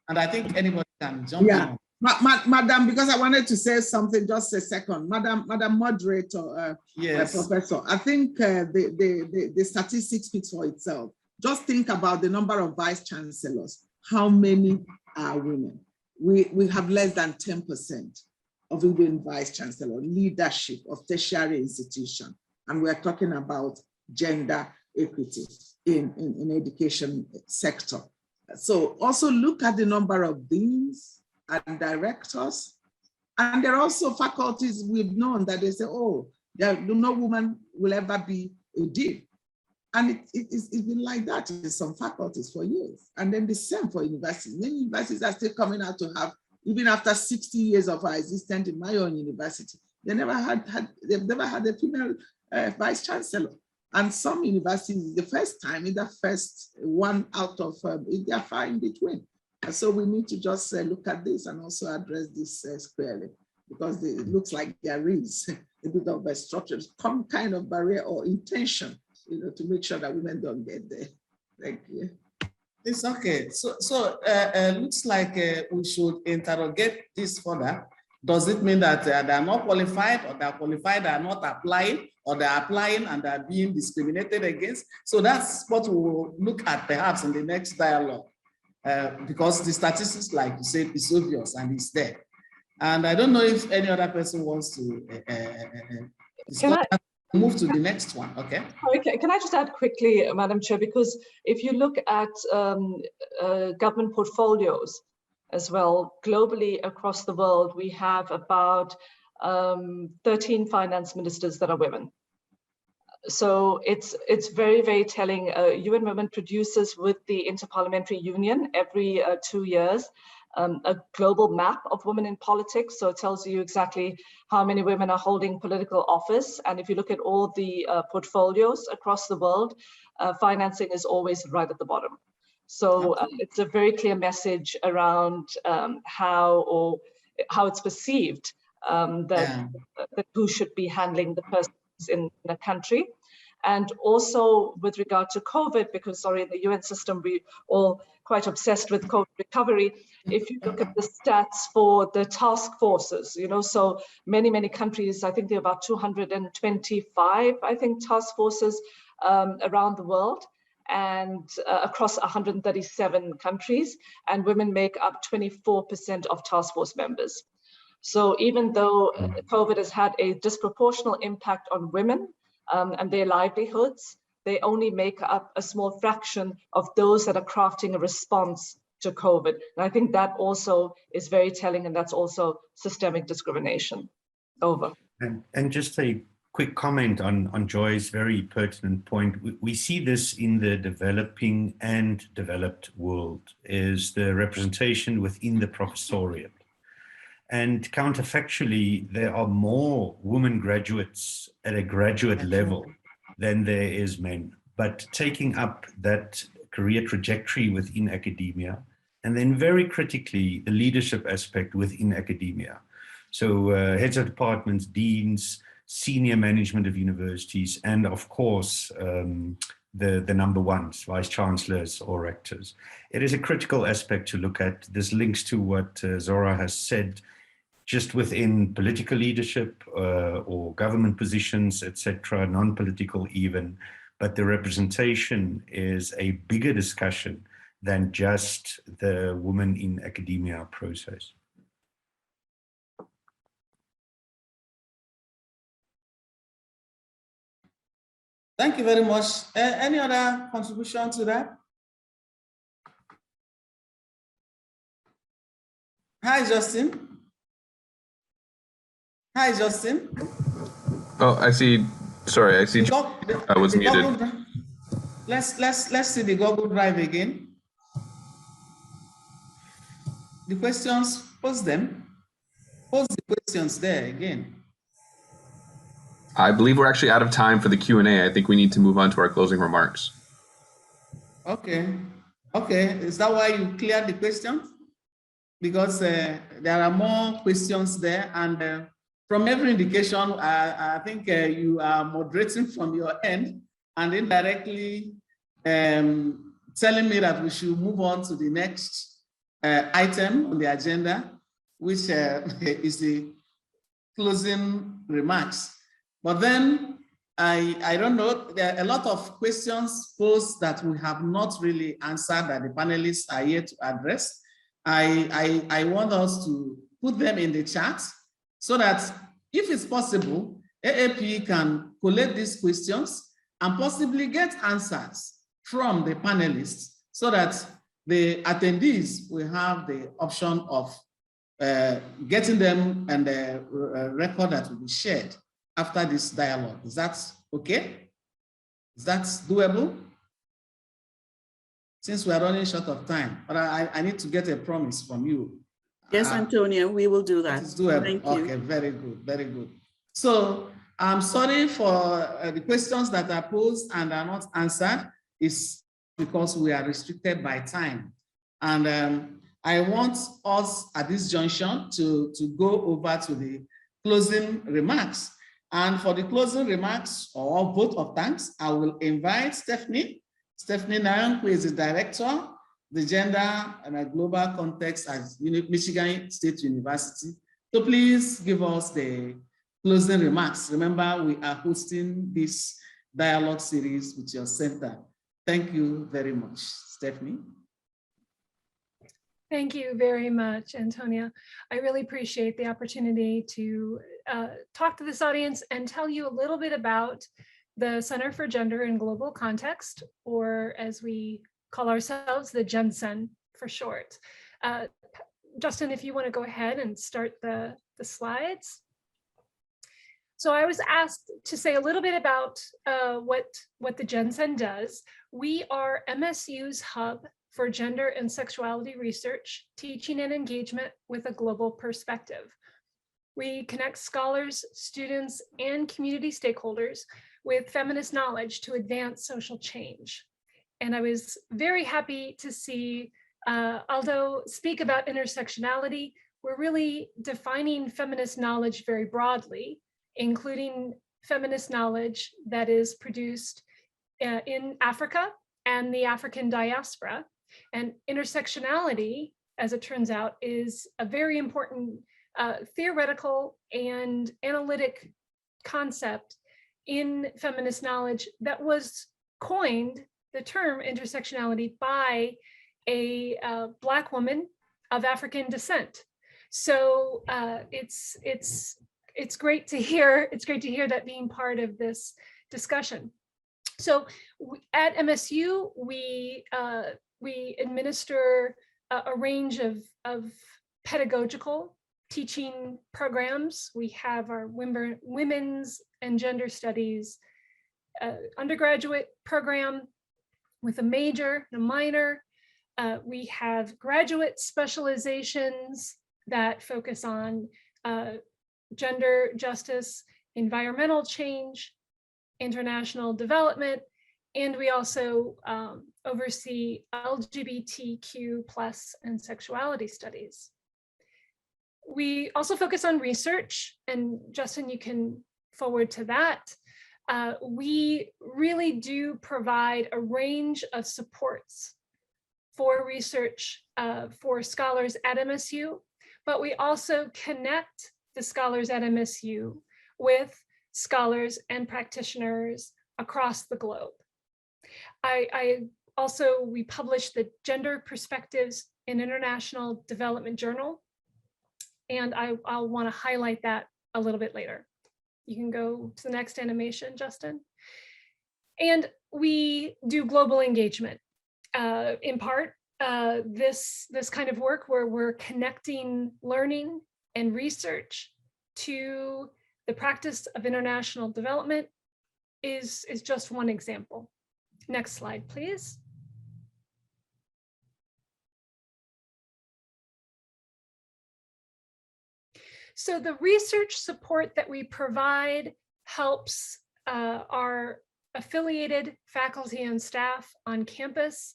And I think anybody can jump in. Madam, because I wanted to say something, just a second. Madam Moderator, yes. Professor, I think the statistics speaks for itself. Just think about the number of vice chancellors. How many are women? We have less than 10% of women vice chancellor, leadership of tertiary institution. And we're talking about gender equity in education sector. So also look at the number of deans and directors. And there are also faculties we've known that they say, oh, no woman will ever be a dean. And it's been like that in some faculties for years. And then the same for universities. Many universities are still coming out to have, even after 60 years of our existence in my own university, they've never had a female vice chancellor. And some universities, the first time, in the first one out of, they're far in between. And so we need to just look at this and also address this squarely, because it looks like there is a bit of a structure, some kind of barrier or intention, to make sure that women don't get there. Thank you. It's okay. So looks like we should interrogate this further. Does it mean that they are not qualified, or they are qualified, they are not applying, or they are applying and they are being discriminated against? So that's what we will look at perhaps in the next dialogue, because the statistics, like you said, is obvious and it's there. And I don't know if any other person wants to move to the next one. Okay. Okay. Can I just add quickly, Madam Chair, because if you look at government portfolios as well, globally across the world, we have about 13 finance ministers that are women. So it's very, very telling. UN Women produces with the Interparliamentary Union every 2 years a global map of women in politics. So it tells you exactly how many women are holding political office. And if you look at all the portfolios across the world, financing is always right at the bottom. So it's a very clear message around how it's perceived that who should be handling the persons in a country. And also with regard to COVID, because sorry, in the UN system, we all quite obsessed with COVID recovery. If you look at the stats for the task forces, so many countries, I think there are about 225, I think, task forces around the world, and across 137 countries, and women make up 24% of task force members. So even though COVID has had a disproportionate impact on women and their livelihoods, they only make up a small fraction of those that are crafting a response to COVID. And I think that also is very telling, and that's also systemic discrimination. Over. And just a quick comment on Joy's very pertinent point. We see this in the developing and developed world, is the representation within the professoriate. And counterfactually, there are more women graduates at a graduate level than there is men, but taking up that career trajectory within academia, and then very critically, the leadership aspect within academia. So heads of departments, deans, senior management of universities, and of course, the number ones, vice chancellors or rectors. It is a critical aspect to look at. This links to what Zora has said, just within political leadership or government positions, etc., non-political even, but the representation is a bigger discussion than just the women in academia process. Thank you very much. Any other contribution to that? Hi, Justin. Hi, Justin. Oh, I see. Sorry, I see. I was muted. Let's see the Google Drive again. The questions, post them. Post the questions there again. I believe we're actually out of time for the Q&A. I think we need to move on to our closing remarks. Okay. Okay, is that why you cleared the question? Because there are more questions there, and from every indication, I think you are moderating from your end and indirectly telling me that we should move on to the next item on the agenda, which is the closing remarks. But then I don't know, there are a lot of questions posed that we have not really answered that the panelists are here to address. I want us to put them in the chat so that if it's possible, AAP can collect these questions and possibly get answers from the panelists so that the attendees will have the option of getting them and the record that will be shared after this dialogue. Is that okay? Is that doable? Since we are running short of time, but I need to get a promise from you. Yes, Antonio, we will do that. It's doable. Thank you. Okay, very good, very good. So I'm sorry for the questions that are posed and are not answered. It's because we are restricted by time. And I want us at this junction to go over to the closing remarks. And for the closing remarks or vote of thanks, I will invite Stephanie Nayan, who is the director, the gender and a global context at Michigan State University. So please give us the closing remarks. Remember, we are hosting this dialogue series with your center. Thank you very much, Stephanie. Thank you very much, Antonia. I really appreciate the opportunity to talk to this audience and tell you a little bit about the Center for Gender and Global Context, or as we call ourselves, the GenCen for short. Justin, if you want to go ahead and start the slides. So I was asked to say a little bit about what the GenCen does. We are MSU's hub for gender and sexuality research, teaching and engagement with a global perspective. We connect scholars, students, and community stakeholders with feminist knowledge to advance social change. And I was very happy to see Aldo speak about intersectionality. We're really defining feminist knowledge very broadly, including feminist knowledge that is produced in Africa and the African diaspora. And intersectionality, as it turns out, is a very important theoretical and analytic concept in feminist knowledge that was coined, the term intersectionality, by a Black woman of African descent. So it's great to hear. It's great to hear that being part of this discussion. So at MSU, we administer a range of pedagogical teaching programs. We have our women's and gender studies undergraduate program with a major and a minor. We have graduate specializations that focus on gender justice, environmental change, international development, and we also oversee LGBTQ+ and sexuality studies. We also focus on research, and Justin, you can forward to that. We really do provide a range of supports for research for scholars at MSU, but we also connect the scholars at MSU with scholars and practitioners across the globe. We published the Gender Perspectives in International Development Journal, and I'll want to highlight that a little bit later. You can go to the next animation, Justin. And we do global engagement. In part, this kind of work where we're connecting learning and research to the practice of international development is just one example. Next slide, please. So the research support that we provide helps our affiliated faculty and staff on campus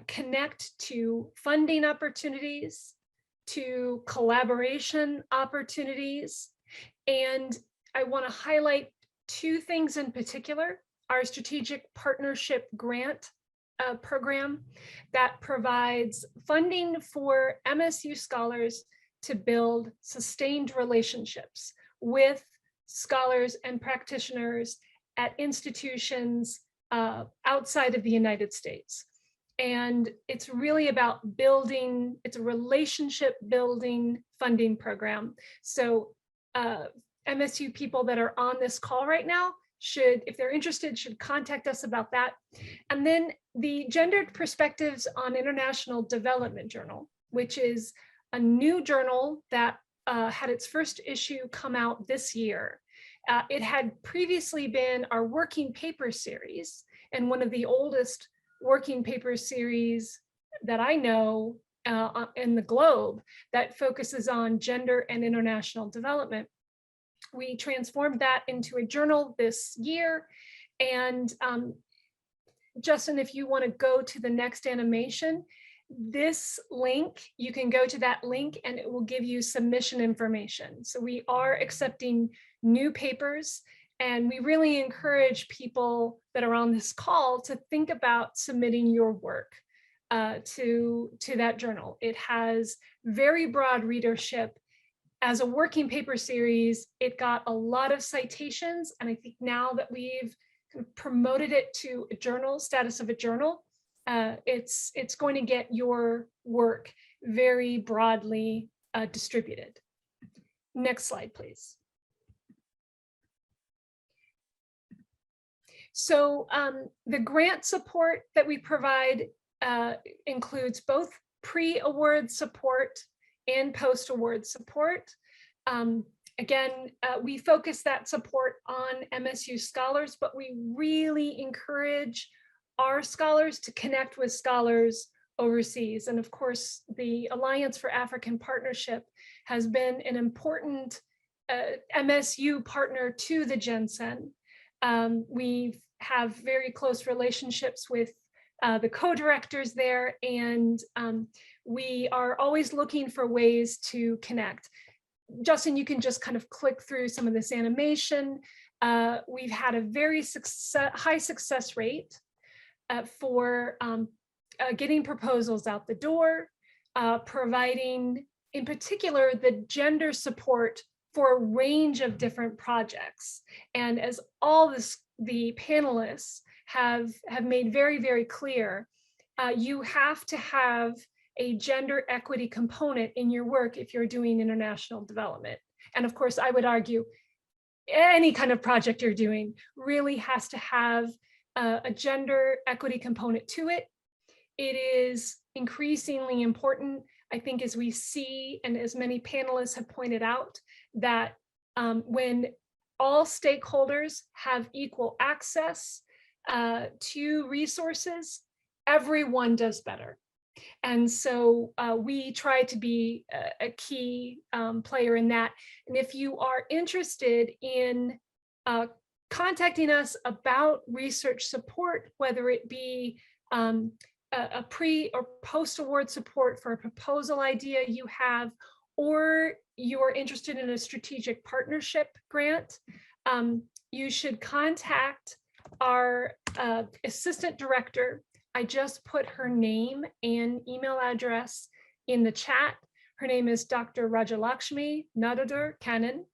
connect to funding opportunities, to collaboration opportunities. And I want to highlight two things in particular: our strategic partnership grant program that provides funding for MSU scholars to build sustained relationships with scholars and practitioners at institutions outside of the United States. And it's really about building, it's a relationship building funding program. So MSU people that are on this call right now should, if they're interested, should contact us about that. And then the Gendered Perspectives on International Development Journal, which is a new journal that had its first issue come out this year. It had previously been our working paper series, and one of the oldest working paper series that I know in the globe that focuses on gender and international development. We transformed that into a journal this year. And Justin, if you want to go to the next animation, this link, you can go to that link and it will give you submission information. So we are accepting new papers, and we really encourage people that are on this call to think about submitting your work to that journal. It has very broad readership. As a working paper series, it got a lot of citations, and I think now that we've promoted it to a journal, status of a journal, it's going to get your work very broadly distributed. Next slide, please. So the grant support that we provide includes both pre-award support and post-award support. Again, we focus that support on MSU scholars, but we really encourage our scholars to connect with scholars overseas. And of course, the Alliance for African Partnership has been an important MSU partner to the GenCen. We have very close relationships with the co-directors there, and we are always looking for ways to connect. Justin, you can just kind of click through some of this animation. We've had a very high success rate for getting proposals out the door, providing, in particular, the gender support for a range of different projects. And as all the panelists have made very, very clear, you have to have a gender equity component in your work if you're doing international development. And of course, I would argue any kind of project you're doing really has to have a gender equity component to it. It is increasingly important, I think, as we see, and as many panelists have pointed out, that when all stakeholders have equal access to resources, everyone does better. And so we try to be a key player in that. And if you are interested in contacting us about research support, whether it be a pre or post-award support for a proposal idea you have, or you're interested in a strategic partnership grant, you should contact our assistant director. I just put her name and email address in the chat. Her name is Dr. Rajalakshmi Nadadar Kannan.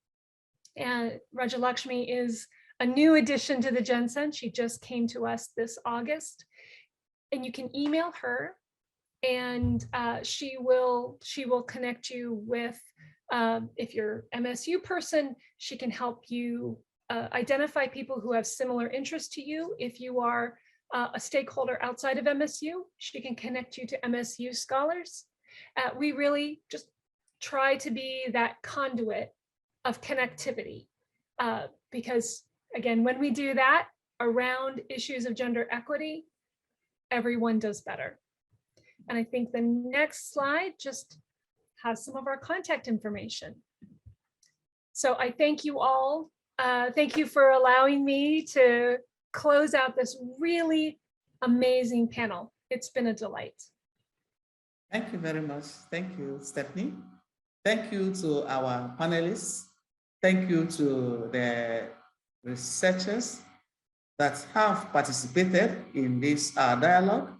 And Rajalakshmi is a new addition to the GenCen. She just came to us this August. And you can email her, and she will connect you with, if you're MSU person, she can help you identify people who have similar interests to you. If you are a stakeholder outside of MSU, she can connect you to MSU scholars. We really just try to be that conduit of connectivity, because again, when we do that around issues of gender equity, everyone does better. And I think the next slide just has some of our contact information. So I thank you all. Thank you for allowing me to close out this really amazing panel. It's been a delight. Thank you very much. Thank you, Stephanie. Thank you to our panelists. Thank you to the researchers that have participated in this dialogue.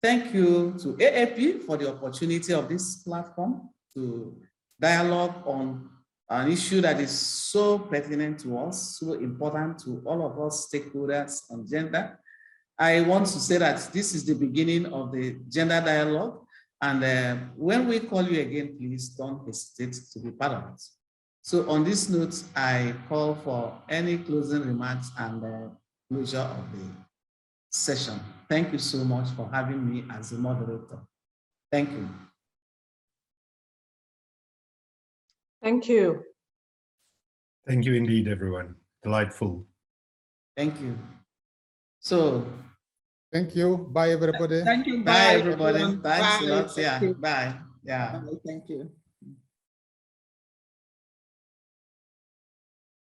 Thank you to AAP for the opportunity of this platform to dialogue on an issue that is so pertinent to us, so important to all of us stakeholders on gender. I want to say that this is the beginning of the gender dialogue. And when we call you again, please don't hesitate to be part of it. So on this note, I call for any closing remarks and closure of the session. Thank you so much for having me as a moderator. Thank you. Thank you. Thank you indeed, everyone. Delightful. Thank you. So, thank you. Bye, everybody. Thank you. Bye, everybody. Everyone. Thanks Bye. a lot. Yeah. Thank you. Bye. Yeah. Bye. Thank you.